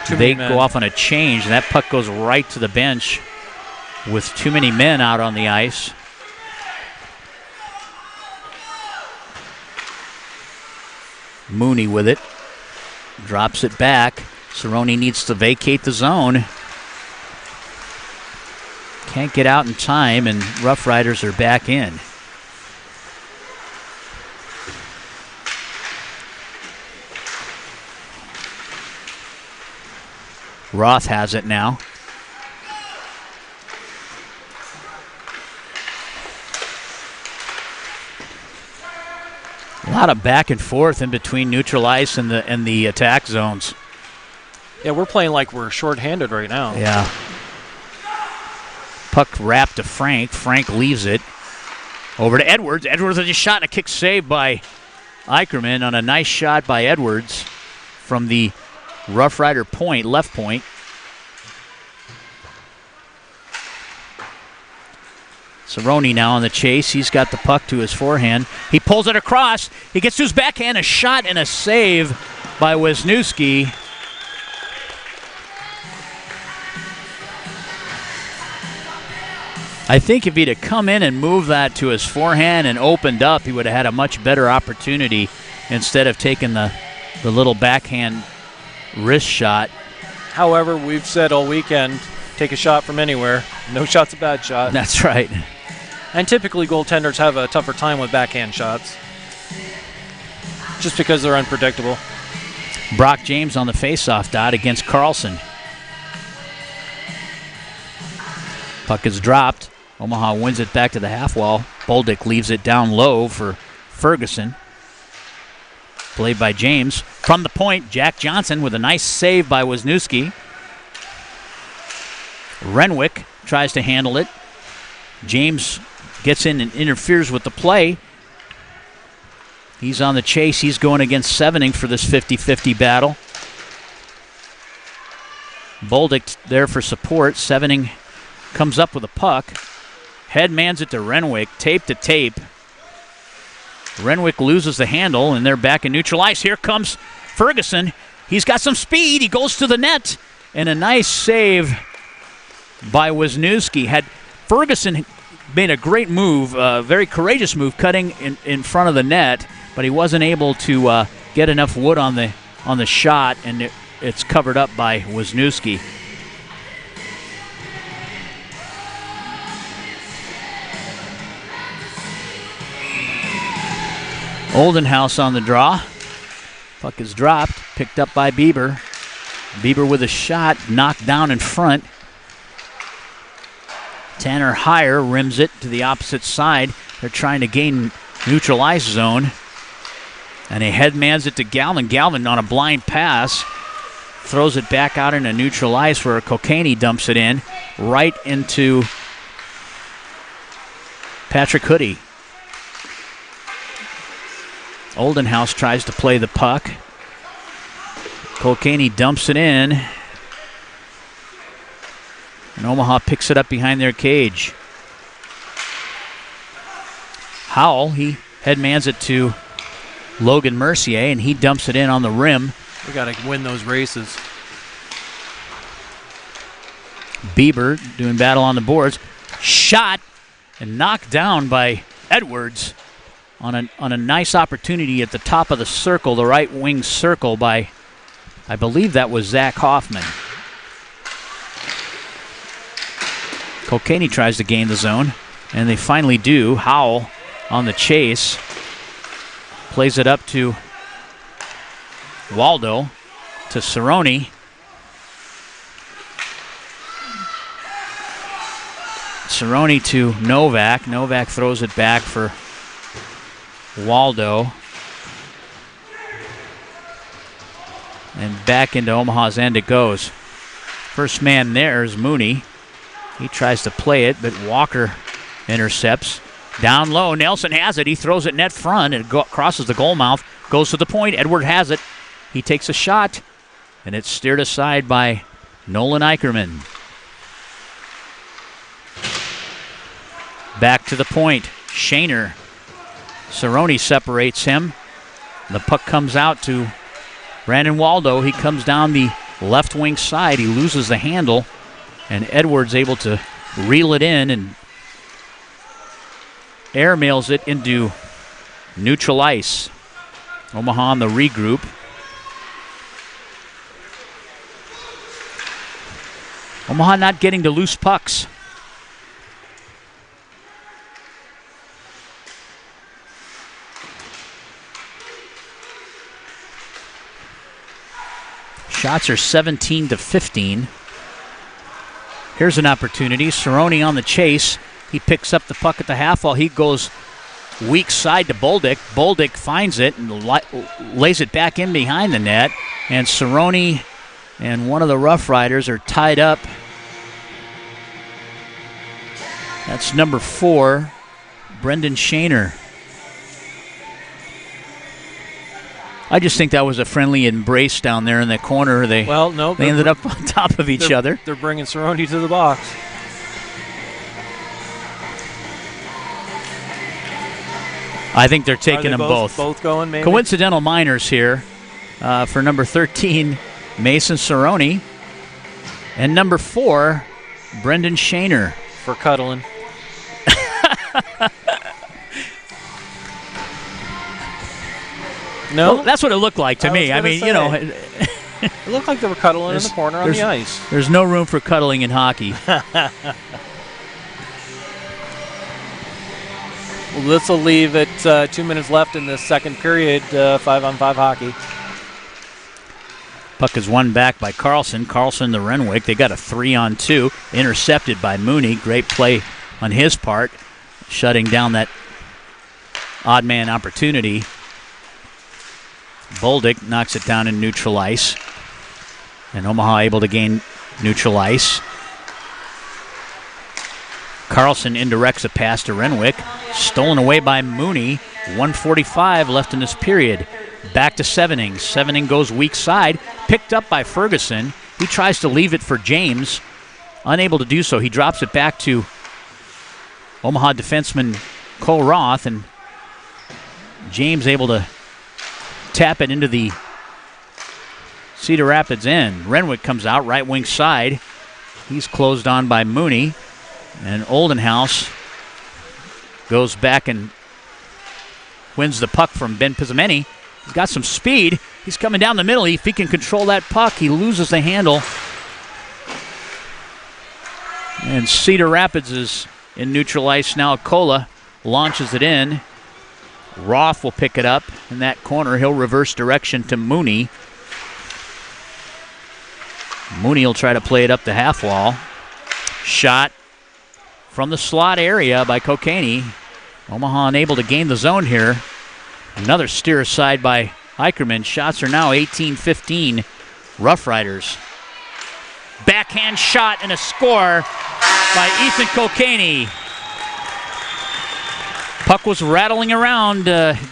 Too They many go men. off on a change, and that puck goes right to the bench with too many men out on the ice. Mooney with it. Drops it back. Cerrone needs to vacate the zone. Can't get out in time, and Rough Riders are back in. Roth has it now. A lot of back and forth in between neutral ice and the attack zones. Yeah, we're playing like we're shorthanded right now. Yeah. Puck wrapped to Frank. Frank leaves it. Over to Edwards. Edwards with a shot and a kick saved by Eicherman on a nice shot by Edwards from the Rough Rider point, left point. Cerrone now on the chase. He's got the puck to his forehand. He pulls it across. He gets to his backhand. A shot and a save by Wisniewski. I think if he'd have come in and moved that to his forehand and opened up, he would have had a much better opportunity instead of taking the little backhand wrist shot. However, we've said all weekend, take a shot from anywhere. No shot's a bad shot. That's right. And typically goaltenders have a tougher time with backhand shots just because they're unpredictable. Brock James on the faceoff dot against Carlson. Puck is dropped. Omaha wins it back to the half wall. Bolduc leaves it down low for Ferguson. Played by James. From the point, Jack Johnson with a nice save by Wisniewski. Renwick tries to handle it. James gets in and interferes with the play. He's on the chase. He's going against Sevening for this 50-50 battle. Bolduc there for support. Sevening comes up with a puck. Headmans it to Renwick. Tape to tape. Renwick loses the handle, and they're back in neutral ice. Here comes Ferguson. He's got some speed. He goes to the net. And a nice save by Wisniewski. Had Ferguson made a great move, very courageous move, cutting in front of the net, but he wasn't able to get enough wood on the shot, and it's covered up by Wisniewski. Oldenhouse on the draw. Puck is dropped, picked up by Bieber. Bieber with a shot, knocked down in front. Tanner Heyer rims it to the opposite side. They're trying to gain neutral ice zone. And he headmans it to Galvin. Galvin on a blind pass throws it back out into neutral ice where Kokanee dumps it in right into Patrick Hoodie. Oldenhouse tries to play the puck. Kokanee dumps it in. And Omaha picks it up behind their cage. Howell, he headmans it to Logan Mercier, and he dumps it in on the rim. We got to win those races. Bieber doing battle on the boards. Shot and knocked down by Edwards on a nice opportunity at the top of the circle, the right wing circle by, I believe that was Zach Hoffman. Kokanee tries to gain the zone, and they finally do. Howell on the chase. Plays it up to Waldo, to Cerrone. Cerrone to Novak. Novak throws it back for Waldo. And back into Omaha's end it goes. First man there is Mooney. He tries to play it, but Walker intercepts. Down low, Nelson has it. He throws it net front and crosses the goal mouth. Goes to the point. Edward has it. He takes a shot, and it's steered aside by Nolan Eicherman. Back to the point. Shaner. Cerrone separates him. The puck comes out to Brandon Waldo, he comes down the left wing side. He loses the handle, and Edwards able to reel it in and airmails it into neutral ice. Omaha on the regroup. Omaha not getting to loose pucks. Shots are 17-15. Here's an opportunity. Cerrone on the chase. He picks up the puck at the half wall. He goes weak side to Bolduc. Bolduc finds it and lays it back in behind the net. And Cerrone and one of the Rough Riders are tied up. That's number 4, Brendan Shaner. I just think that was a friendly embrace down there in the corner. They ended up on top of each other. They're bringing Cerrone to the box. I think they're taking them both. Both going, maybe? Coincidental minors here for number 13, Mason Cerrone. And number 4, Brendan Shaner. For cuddling. No? Well, that's what it looked like to me. I mean, say. you know. It looked like they were cuddling in the corner on the ice. There's no room for cuddling in hockey. Well, this will leave it 2 minutes left in the second period, 5-on-5 hockey. Puck is won back by Carlson. Carlson to Renwick. They got a 3-on-2. Intercepted by Mooney. Great play on his part, shutting down that odd man opportunity. Bolduc knocks it down in neutral ice. And Omaha able to gain neutral ice. Carlson indirects a pass to Renwick. Stolen away by Mooney. 1:45 left in this period. Back to Sevening. Sevening goes weak side. Picked up by Ferguson. He tries to leave it for James. Unable to do so. He drops it back to Omaha defenseman Cole Roth. And James able to tap it into the Cedar Rapids end. Renwick comes out, right wing side. He's closed on by Mooney. And Oldenhouse goes back and wins the puck from Ben Pizzameni. He's got some speed. He's coming down the middle. If he can control that puck, he loses the handle. And Cedar Rapids is in neutral ice now. Cola launches it in. Roth will pick it up in that corner. He'll reverse direction to Mooney. Mooney will try to play it up the half wall. Shot from the slot area by Kokanee. Omaha unable to gain the zone here. Another steer aside by Eicherman. Shots are now 18-15. Rough Riders. Backhand shot and a score by Ethan Kokanee. Puck was rattling around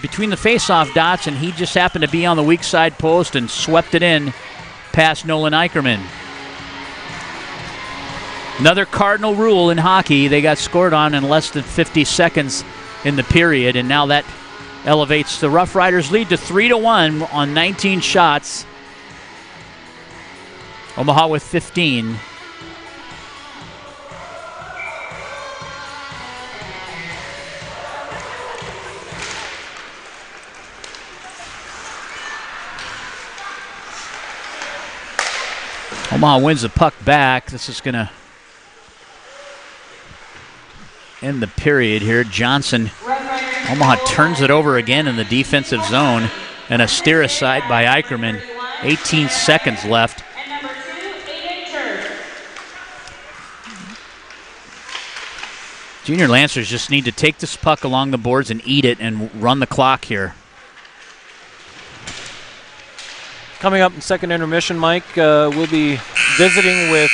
between the face-off dots, and he just happened to be on the weak side post and swept it in past Nolan Eicherman. Another cardinal rule in hockey. They got scored on in less than 50 seconds in the period, and now that elevates the Rough Riders' lead to 3-1 on 19 shots. Omaha with 15. Omaha wins the puck back. This is going to end the period here. Johnson, Omaha turns it over again in the defensive zone, and a steer aside by Eicherman. 18 seconds left. Junior Lancers just need to take this puck along the boards and eat it and run the clock here. Coming up in second intermission, Mike, we'll be visiting with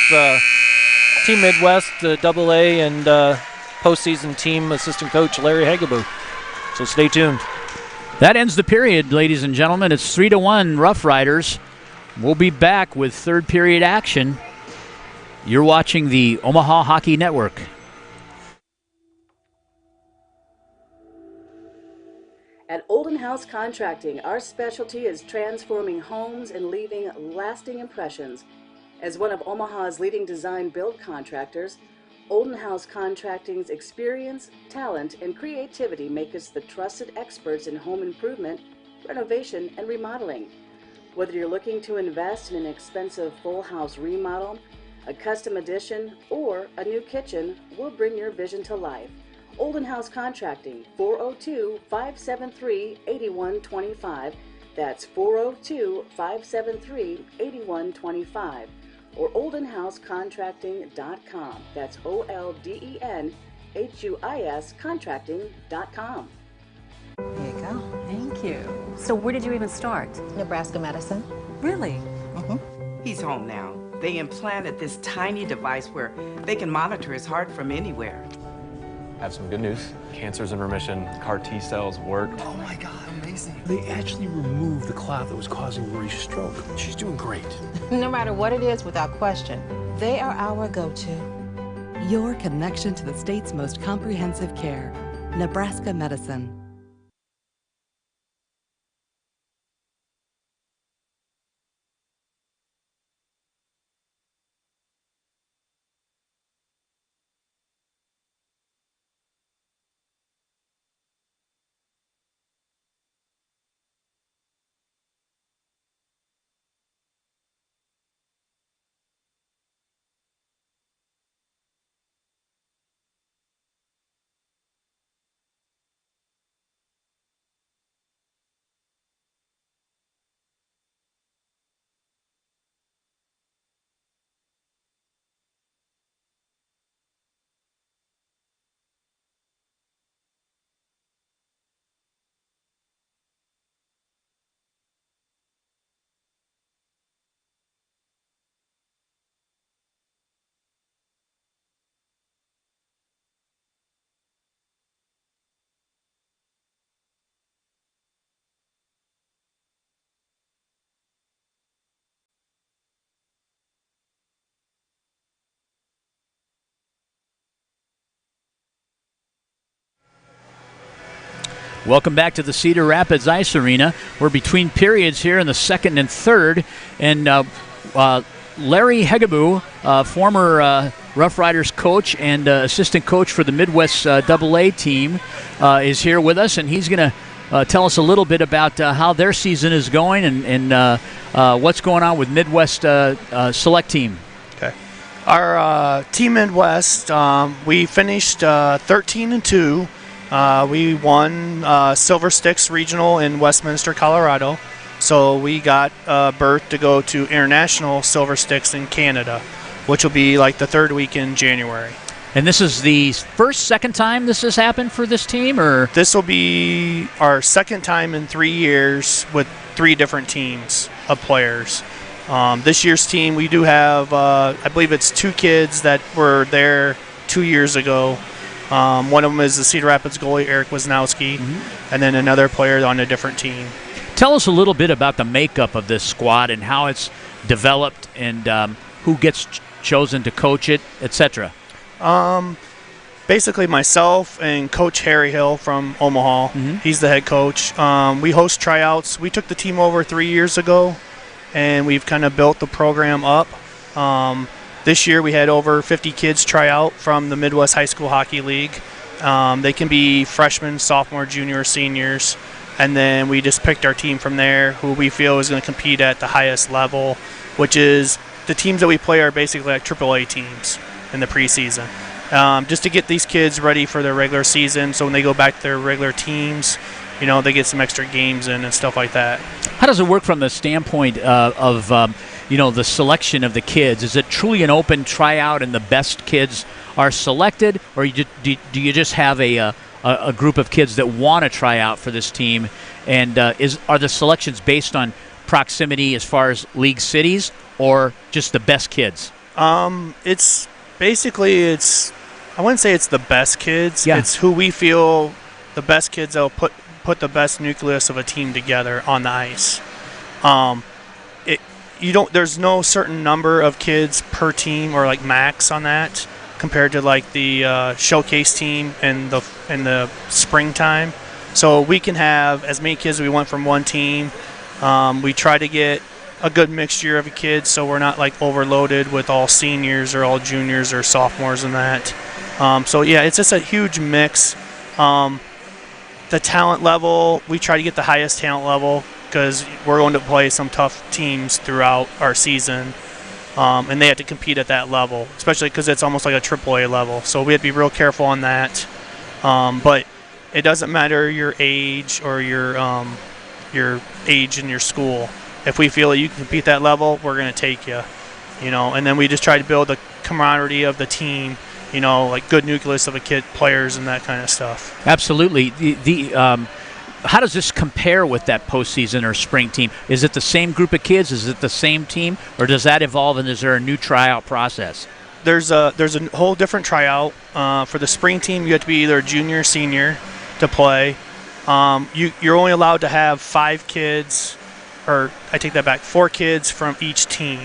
Team Midwest, AA, and postseason team assistant coach Larry Hagaboo. So stay tuned. That ends the period, ladies and gentlemen. It's 3-1 Rough Riders. We'll be back with third period action. You're watching the Omaha Hockey Network. At Olden House Contracting, our specialty is transforming homes and leaving lasting impressions. As one of Omaha's leading design build contractors, Olden House Contracting's experience, talent, and creativity make us the trusted experts in home improvement, renovation, and remodeling. Whether you're looking to invest in an expensive full house remodel, a custom addition, or a new kitchen, we'll bring your vision to life. Olden House Contracting, 402-573-8125. That's 402-573-8125. Or oldenhousecontracting.com. That's OLDENHUIS contracting.com. Here you go. Thank you. So where did you even start? Nebraska Medicine. Really? He's home now. They implanted this tiny device where they can monitor his heart from anywhere. Have some good news. Cancer's in remission. CAR T cells work. Oh my God, amazing. They actually removed the clot that was causing Marie's stroke. She's doing great. No matter what it is, without question, they are our go-to. Your connection to the state's most comprehensive care. Nebraska Medicine. Welcome back to the Cedar Rapids Ice Arena. We're between periods here in the second and third, and Larry Hegaboo, former Rough Riders coach and assistant coach for the Midwest AA team, is here with us, and he's going to tell us a little bit about how their season is going and what's going on with Midwest Select Team. Okay. Our Team Midwest, we finished 13-2. We won Silver Sticks Regional in Westminster, Colorado. So we got berth to go to International Silver Sticks in Canada, which will be like the third week in January. And this is the second time this has happened for this team, or? This will be our second time in 3 years with 3 different teams of players. This year's team, we do have, I believe it's 2 kids that were there 2 years ago. One of them is the Cedar Rapids goalie, Eric Wisnowski, and then another player on a different team. Tell us a little bit about the makeup of this squad and how it's developed and who gets chosen to coach it, etc. Basically myself and Coach Harry Hill from Omaha. He's the head coach. We host tryouts. We took the team over 3 years ago, and we've kind of built the program up. This year we had over 50 kids try out from the Midwest High School Hockey League. They can be freshmen, sophomore, junior, seniors. And then we just picked our team from there, who we feel is going to compete at the highest level, which is the teams that we play are basically like AAA teams in the preseason. Just to get these kids ready for their regular season, so when they go back to their regular teams, you know, they get some extra games in and stuff like that. How does it work from the standpoint of the selection of the kids? Is it truly an open tryout and the best kids are selected, or do you just have a group of kids that want to try out for this team? And are the selections based on proximity as far as league cities, or just the best kids? It's basically, I wouldn't say it's the best kids. Yeah. It's who we feel the best kids that will put the best nucleus of a team together on the ice. There's no certain number of kids per team or like max on that compared to like the showcase team in the springtime. So we can have as many kids as we want from one team. We try to get a good mixture of kids so we're not like overloaded with all seniors or all juniors or sophomores and that. So yeah, it's just a huge mix. The talent level, we try to get the highest talent level because we're going to play some tough teams throughout our season, and they have to compete at that level, especially because it's almost like a AAA level. So we have to be real careful on that. But it doesn't matter your age or your age in your school. If we feel that you can compete that level, we're going to take you, And then we just try to build the camaraderie of the team, like good nucleus of players and that kind of stuff. Absolutely. How does this compare with that postseason or spring team? Is it the same group of kids? Is it the same team, or does that evolve? And is there a new tryout process? There's a whole different tryout for the spring team. You have to be either a junior or senior to play. You're only allowed to have 5 kids, or I take that back, 4 kids from each team.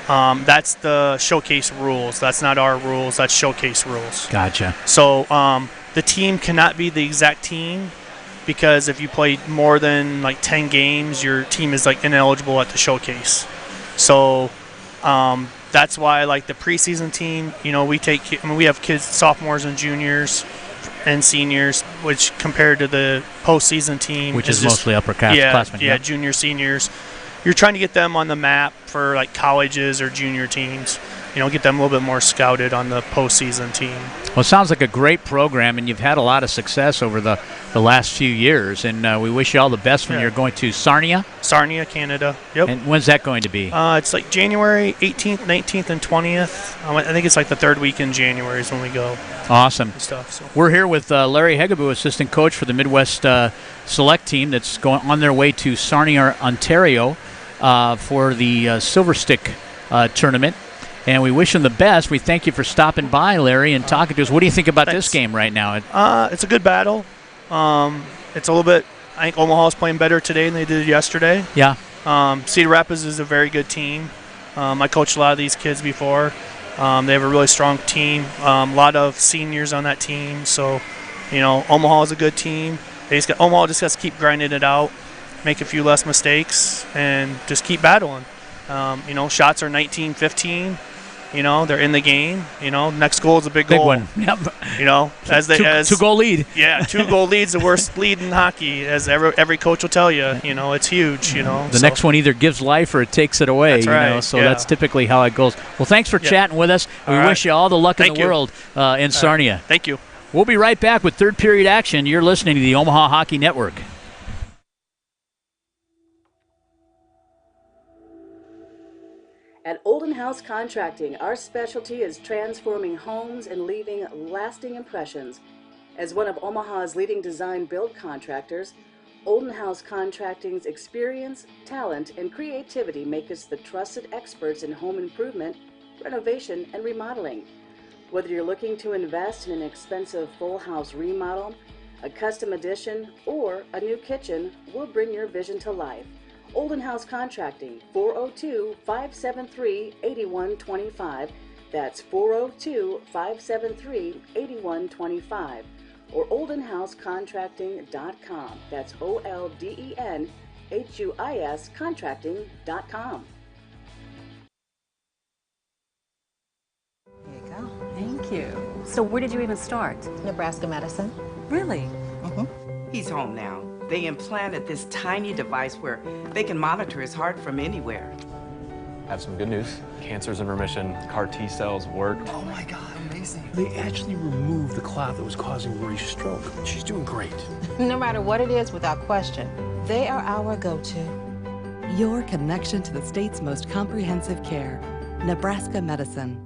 That's the showcase rules. That's not our rules. That's showcase rules. Gotcha. So the team cannot be the exact team because if you play more than like 10 games, your team is like ineligible at the showcase. So that's why like the preseason team, we have kids, sophomores and juniors and seniors, which compared to the postseason team, which is mostly upperclassmen. Yeah, junior, seniors. You're trying to get them on the map for like colleges or junior teams. Get them a little bit more scouted on the postseason team. Well, it sounds like a great program, and you've had a lot of success over the last few years. And we wish you all the best when you're going to Sarnia. Sarnia, Canada. Yep. And when's that going to be? It's like January 18th, 19th, and 20th. I think it's like the 3rd week in January is when we go. Awesome. Stuff. So. We're here with Larry Hegaboo, assistant coach for the Midwest Select team that's going on their way to Sarnia, Ontario, for the Silver Stick tournament. And we wish them the best. We thank you for stopping by, Larry, and talking to us. What do you think about this game right now? It's a good battle. It's a little bit, I think Omaha's playing better today than they did yesterday. Yeah. Cedar Rapids is a very good team. I coached a lot of these kids before. They have a really strong team. A lot of seniors on that team. So, Omaha is a good team. Omaha just has to keep grinding it out, make a few less mistakes, and just keep battling. Shots are 19-15. They're in the game. Next goal is a big goal. Big one. Yep. As 2-goal lead. Yeah, 2-goal lead's the worst lead in hockey, as every coach will tell you. It's huge. The next one either gives life or it takes it away. That's right. So that's typically how it goes. Well, thanks for chatting with us. We wish you all the luck in the world in Sarnia. Thank you. We'll be right back with third period action. You're listening to the Omaha Hockey Network. At Olden House Contracting, our specialty is transforming homes and leaving lasting impressions. As one of Omaha's leading design build contractors, Olden House Contracting's experience, talent, and creativity make us the trusted experts in home improvement, renovation, and remodeling. Whether you're looking to invest in an expensive full house remodel, a custom addition, or a new kitchen, we'll bring your vision to life. Olden House Contracting, 402-573-8125. That's 402-573-8125. Or oldenhousecontracting.com. That's OLDENHUIS contracting.com. There you go. Thank you. So where did you even start? Nebraska Medicine. Really? He's home now. They implanted this tiny device where they can monitor his heart from anywhere. I have some good news. Cancer's in remission. CAR T cells work. Oh my God, amazing. They actually removed the clot that was causing Marie's stroke. She's doing great. No matter what it is, without question, they are our go-to. Your connection to the state's most comprehensive care. Nebraska Medicine.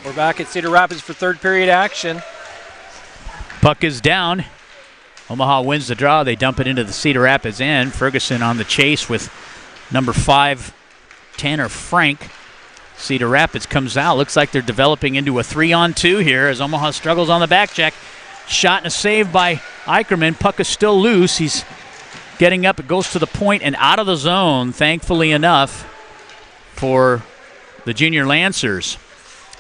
We're back at Cedar Rapids for third period action. Puck is down. Omaha wins the draw. They dump it into the Cedar Rapids end. Ferguson on the chase with number 5, Tanner Frank. Cedar Rapids comes out. Looks like they're developing into a 3-on-2 here as Omaha struggles on the back check. Shot and a save by Eicherman. Puck is still loose. He's getting up. It goes to the point and out of the zone, thankfully enough, for the junior Lancers.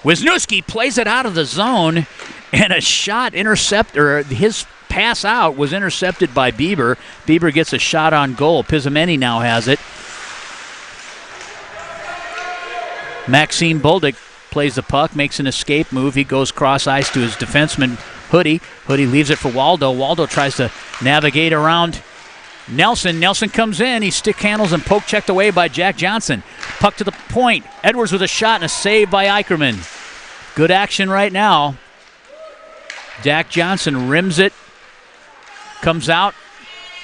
Wisniewski plays it out of the zone, and a shot his pass out was intercepted by Bieber. Bieber gets a shot on goal. Pizzamenti now has it. Maxime Bolduc plays the puck, makes an escape move. He goes cross ice to his defenseman, Hoodie. Hoodie leaves it for Waldo. Waldo tries to navigate around Nelson. Nelson comes in. He stick handles and poke checked away by Jack Johnson. Puck to the point. Edwards with a shot and a save by Eicherman. Good action right now. Jack Johnson rims it. Comes out.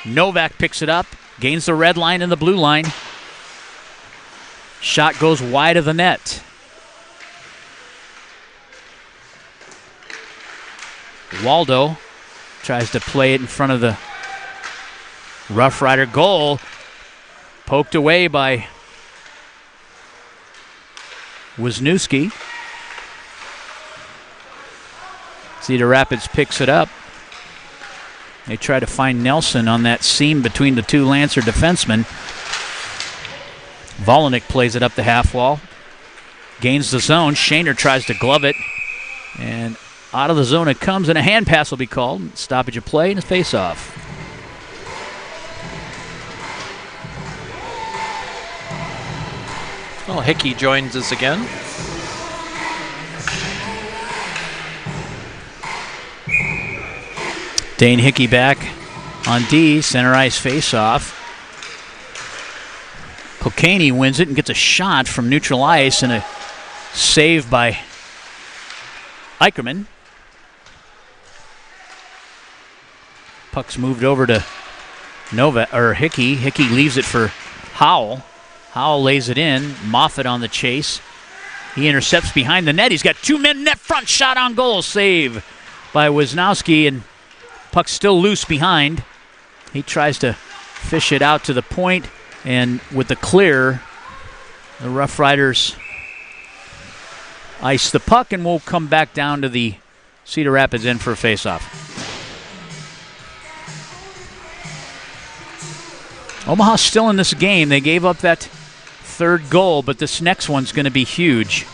Novak picks it up. Gains the red line and the blue line. Shot goes wide of the net. Waldo tries to play it in front of the Rough Rider goal. Poked away by Wisniewski. Cedar Rapids picks it up. They try to find Nelson on that seam between the two Lancer defensemen. Volinick plays it up the half wall. Gains the zone. Shaner tries to glove it. And out of the zone it comes, and a hand pass will be called. Stoppage of play and a face-off. Well, Hickey joins us again. Dane Hickey back on D. Center ice face-off. Kokaney wins it and gets a shot from neutral ice and a save by Eicherman. Puck's moved over to Hickey. Hickey leaves it for Howell. Howell lays it in. Moffitt on the chase. He intercepts behind the net. He's got 2 men net front. Shot on goal. Save by Wisniewski, and puck's still loose behind. He tries to fish it out to the point, and with the clear, the Rough Riders ice the puck, and we'll come back down to the Cedar Rapids end for a faceoff. Omaha's still in this game. They gave up that third goal, but this next one's going to be huge.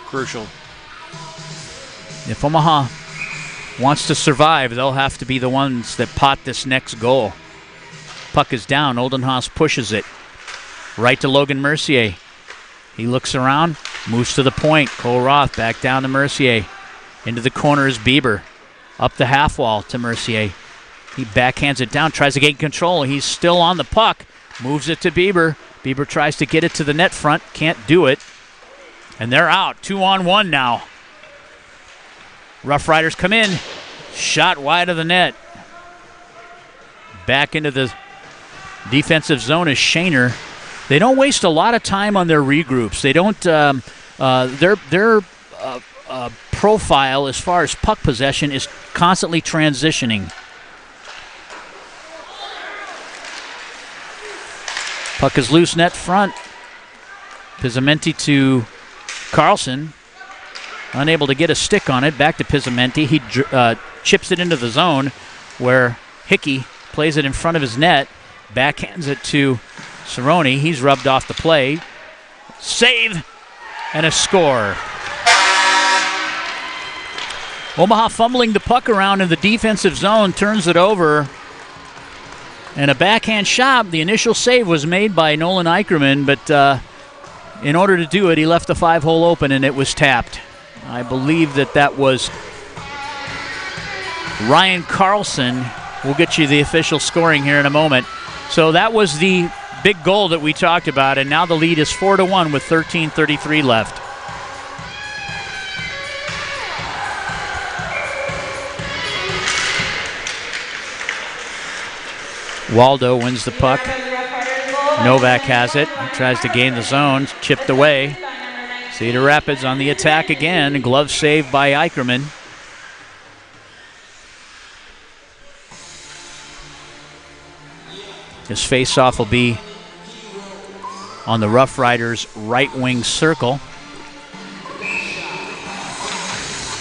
Crucial. If Omaha wants to survive, they'll have to be the ones that pot this next goal. Puck is down. Oldenhaus pushes it. Right to Logan Mercier. He looks around, moves to the point. Cole Roth back down to Mercier. Into the corner is Bieber. Up the half wall to Mercier. He backhands it down, tries to gain control. He's still on the puck. Moves it to Bieber. Bieber tries to get it to the net front. Can't do it. And they're out. 2-on-1 now. Rough Riders come in. Shot wide of the net. Back into the defensive zone is Shaner. They don't waste a lot of time on their regroups. They don't. Their profile as far as puck possession is constantly transitioning. Puck is loose net front. Pizzamenti to Carlson. Unable to get a stick on it. Back to Pizzamenti. He chips it into the zone where Hickey plays it in front of his net. Backhands it to Cerrone. He's rubbed off the play. Save and a score. Omaha fumbling the puck around in the defensive zone. Turns it over. And a backhand shot. The initial save was made by Nolan Eicherman, but in order to do it, he left the 5-hole open and it was tapped. I believe that was Ryan Carlson. We'll get you the official scoring here in a moment. So that was the big goal that we talked about, and now the lead is 4-1 with 13:33 left. Waldo wins the puck. Novak has it. He tries to gain the zone. Chipped away. Cedar Rapids on the attack again. Glove save by Eicherman. His face-off will be on the Rough Riders' right wing circle.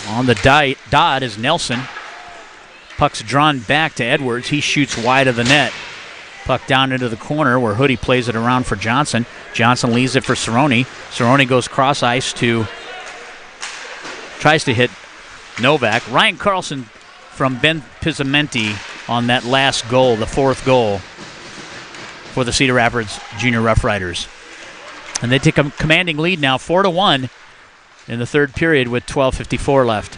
On the dot is Nelson. Puck's drawn back to Edwards. He shoots wide of the net. Puck down into the corner where Hoodie plays it around for Johnson. Johnson leaves it for Cerrone. Cerrone goes cross ice tries to hit Novak. Ryan Carlson from Ben Pizzamenti on that last goal, the fourth goal for the Cedar Rapids Junior Rough Riders. And they take a commanding lead now, 4-1 in the third period with 12:54 left.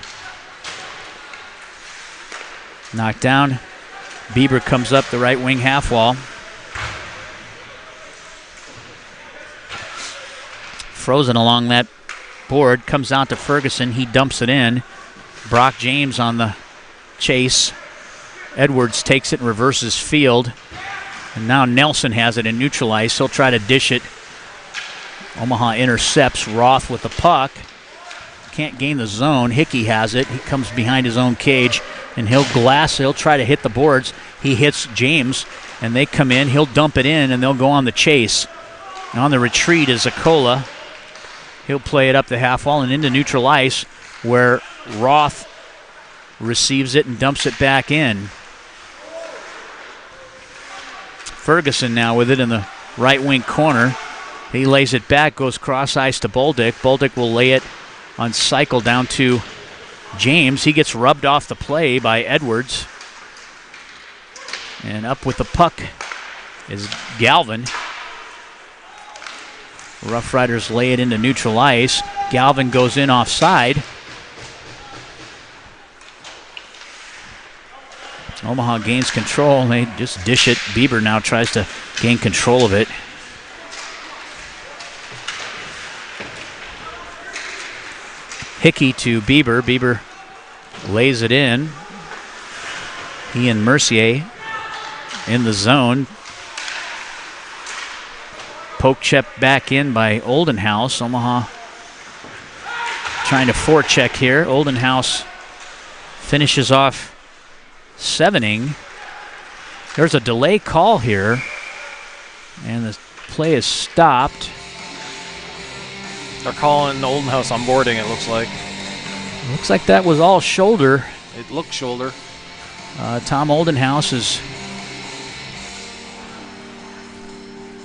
Knocked down. Bieber comes up the right wing half wall. Frozen along that board, comes out to Ferguson. He dumps it in. Brock James on the chase. Edwards takes it and reverses field. And now Nelson has it in neutral ice. He'll try to dish it. Omaha intercepts. Roth with the puck. Can't gain the zone. Hickey has it. He comes behind his own cage, and he'll try to hit the boards. He hits James, and they come in. He'll dump it in, and they'll go on the chase. And on the retreat is Akola. He'll play it up the half wall and into neutral ice, where Roth receives it and dumps it back in. Ferguson now with it in the right wing corner. He lays it back, goes cross ice to Bolduc. Bolduc will lay it on cycle down to James. He gets rubbed off the play by Edwards. And up with the puck is Galvin. Rough Riders lay it into neutral ice. Galvin goes in offside. Omaha gains control. They just dish it. Bieber now tries to gain control of it. Hickey to Bieber. Bieber lays it in. He and Mercier in the zone. Poke check back in by Oldenhouse. Omaha trying to forecheck here. Oldenhouse finishes off Sevening. There's a delay call here, and the play is stopped. They're calling Oldenhouse on boarding, it looks like. Looks like that was all shoulder. It looked shoulder. Tom Oldenhouse is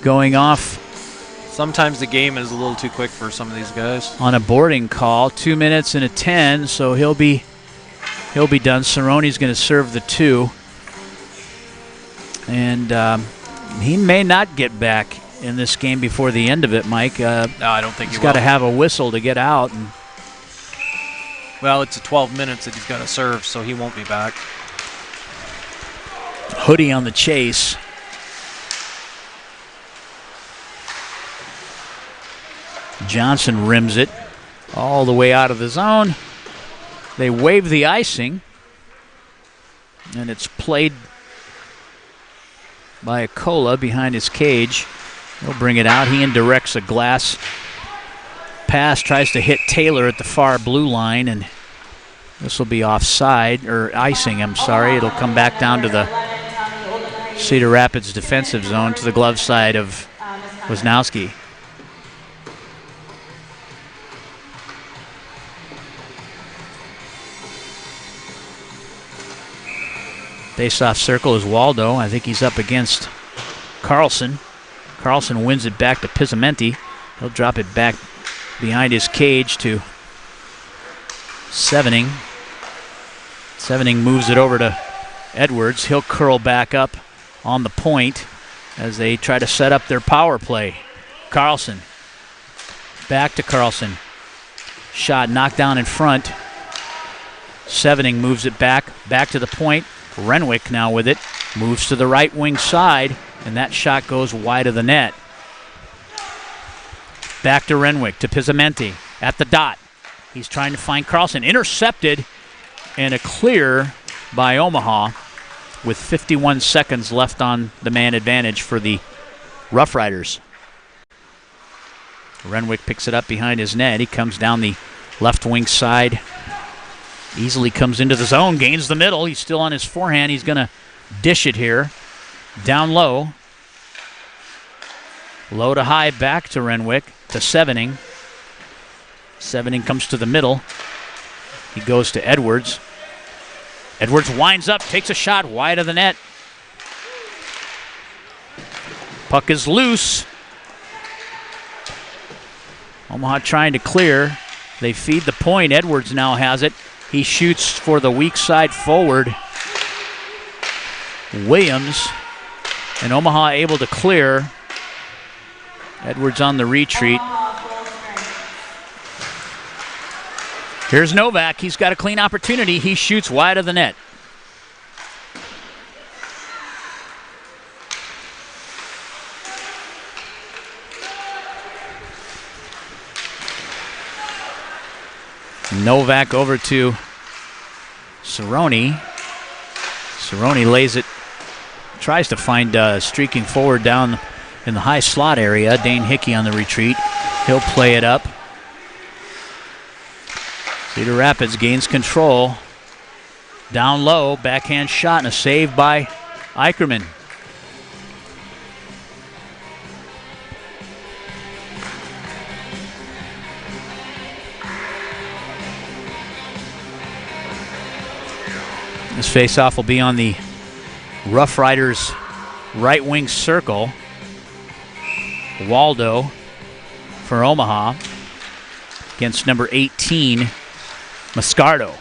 going off. Sometimes the game is a little too quick for some of these guys. On a boarding call, 2 minutes and a 10, so he'll be done. Cerrone's going to serve the 2. And he may not get back in this game before the end of it, Mike. No, I don't think he's got to have a whistle to get out. And well, it's 12 minutes that he's got to serve, so he won't be back. Hoodie on the chase. Johnson rims it all the way out of the zone. They wave the icing, and it's played by Akola behind his cage. He'll bring it out. He indirects a glass pass, tries to hit Taylor at the far blue line, and this will be offside, or icing, I'm sorry. It'll come back down to the Cedar Rapids defensive zone to the glove side of Wisnowski. Face-off circle is Waldo. I think he's up against Carlson. Carlson wins it back to Pizzamenti. He'll drop it back behind his cage to Sevening. Sevening moves it over to Edwards. He'll curl back up on the point as they try to set up their power play. Carlson. Back to Carlson. Shot knocked down in front. Sevening moves it back to the point. Renwick now with it. Moves to the right wing side, and that shot goes wide of the net. Back to Renwick, to Pizzamenti at the dot. He's trying to find Carlson. Intercepted, and a clear by Omaha with 51 seconds left on the man advantage for the Rough Riders. Renwick picks it up behind his net. He comes down the left wing side. Easily comes into the zone, gains the middle. He's still on his forehand. He's going to dish it here. Down low. Low to high, back to Renwick, to Sevening. Sevening comes to the middle. He goes to Edwards. Edwards winds up, takes a shot wide of the net. Puck is loose. Omaha trying to clear. They feed the point. Edwards now has it. He shoots for the weak side forward. Williams. And Omaha able to clear. Edwards on the retreat. Here's Novak. He's got a clean opportunity. He shoots wide of the net. Novak over to Cerrone. Cerrone lays it, tries to find streaking forward down in the high slot area. Dane Hickey on the retreat. He'll play it up. Cedar Rapids gains control. Down low, backhand shot and a save by Eicherman. This faceoff will be on the Rough Riders' right wing circle. Waldo for Omaha against number 18, Mascardo.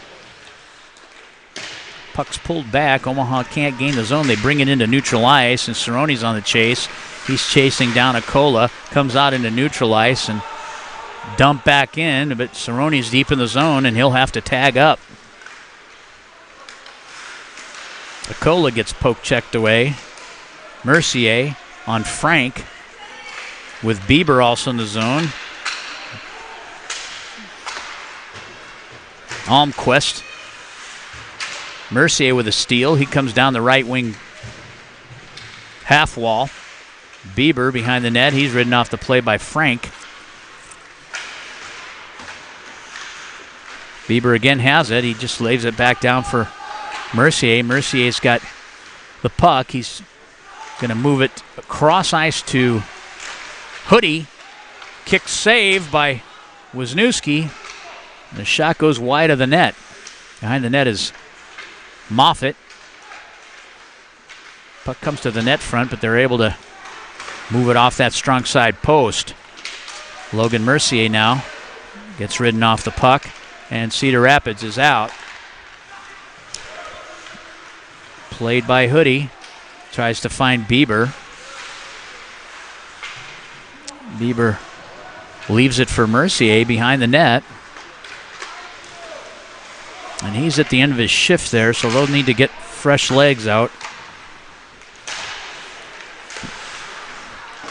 Puck's pulled back. Omaha can't gain the zone. They bring it into neutral ice, and Cerrone's on the chase. He's chasing down Acola. Comes out into neutral ice and dump back in, but Cerrone's deep in the zone, and he'll have to tag up. Acola gets poke checked away. Mercier on Frank, with Bieber also in the zone. Almquist. Mercier with a steal. He comes down the right wing half wall. Bieber behind the net. He's ridden off the play by Frank. Bieber again has it. He just lays it back down for Mercier. Mercier's got the puck. He's going to move it across ice to Hoodie. Kick save by Wisniewski. The shot goes wide of the net. Behind the net is Moffitt. Puck comes to the net front, but they're able to move it off that strong side post. Logan Mercier now gets ridden off the puck, and Cedar Rapids is out. Played by Hoodie. Tries to find Bieber. Bieber leaves it for Mercier behind the net. And he's at the end of his shift there, so they'll need to get fresh legs out.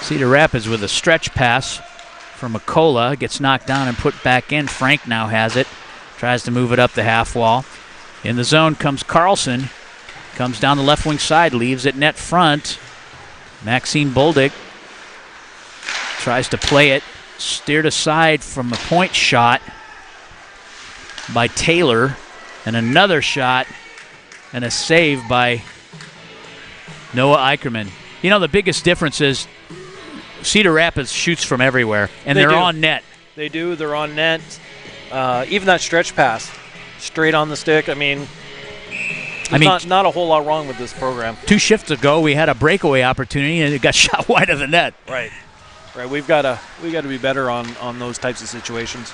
Cedar Rapids with a stretch pass from Acola. Gets knocked down and put back in. Frank now has it. Tries to move it up the half wall. In the zone comes Carlson. Comes down the left wing side, leaves it net front. Maxine Boldick tries to play it. Steered aside from a point shot by Taylor. And another shot and a save by Noah Eicherman. You know, the biggest difference is Cedar Rapids shoots from everywhere, and they're on net. They do. They're on net. Even that stretch pass, straight on the stick. I mean, not a whole lot wrong with this program. 2 shifts ago, we had a breakaway opportunity, and it got shot wide of the net. Right. We've got to be better on those types of situations.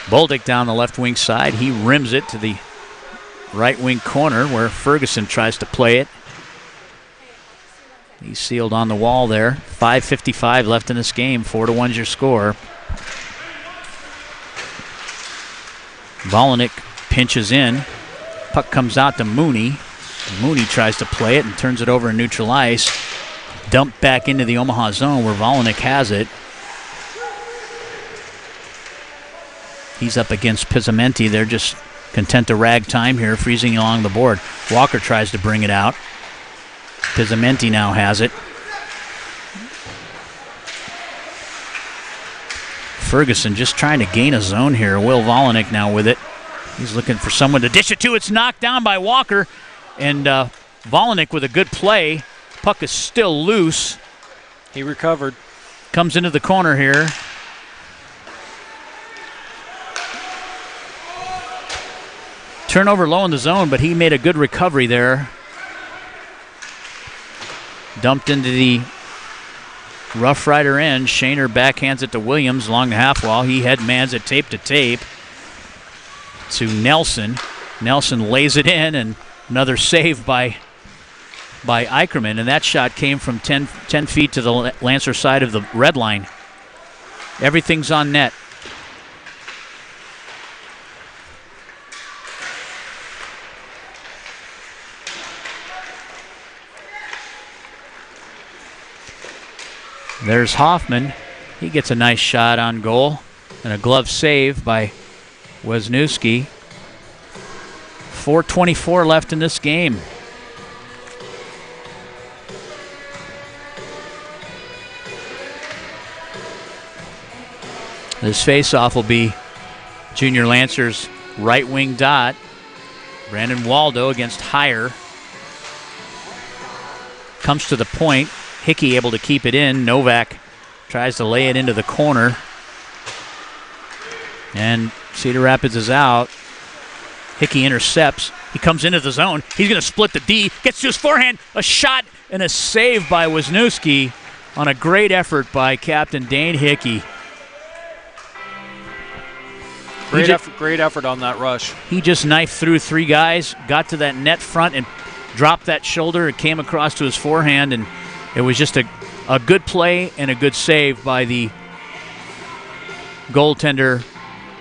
Boldick down the left wing side. He rims it to the right wing corner where Ferguson tries to play it. He's sealed on the wall there. 5:55 left in this game. 4-1's your score. Volinick pinches in. Puck comes out to Mooney. Mooney tries to play it and turns it over in neutral ice. Dumped back into the Omaha zone where Volinick has it. He's up against Pizzamenti. They're just content to rag time here, freezing along the board. Walker tries to bring it out. Pizzamenti now has it. Ferguson just trying to gain a zone here. Will Volinick now with it. He's looking for someone to dish it to. It's knocked down by Walker. And Volinick with a good play. Puck is still loose. He recovered. Comes into the corner here. Turnover low in the zone, but he made a good recovery there. Dumped into the Rough Rider end. Shaner backhands it to Williams along the half wall. He headmans it tape to tape to Nelson. Nelson lays it in, and another save by Eicherman, and that shot came from 10 feet to the Lancer side of the red line. Everything's on net. There's Hoffman. He gets a nice shot on goal, and a glove save by Wisniewski. 4:24 left in this game. This faceoff will be Junior Lancers' right wing dot. Brandon Waldo against Heyer. Comes to the point. Hickey able to keep it in. Novak tries to lay it into the corner. And Cedar Rapids is out. Hickey intercepts. He comes into the zone. He's going to split the D. Gets to his forehand. A shot and a save by Wisniewski on a great effort by Captain Dane Hickey. Great effort on that rush. He just knifed through three guys, got to that net front and dropped that shoulder. It came across to his forehand, and it was just a good play and a good save by the goaltender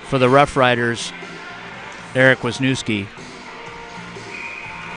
for the Rough Riders, Eric Wisniewski.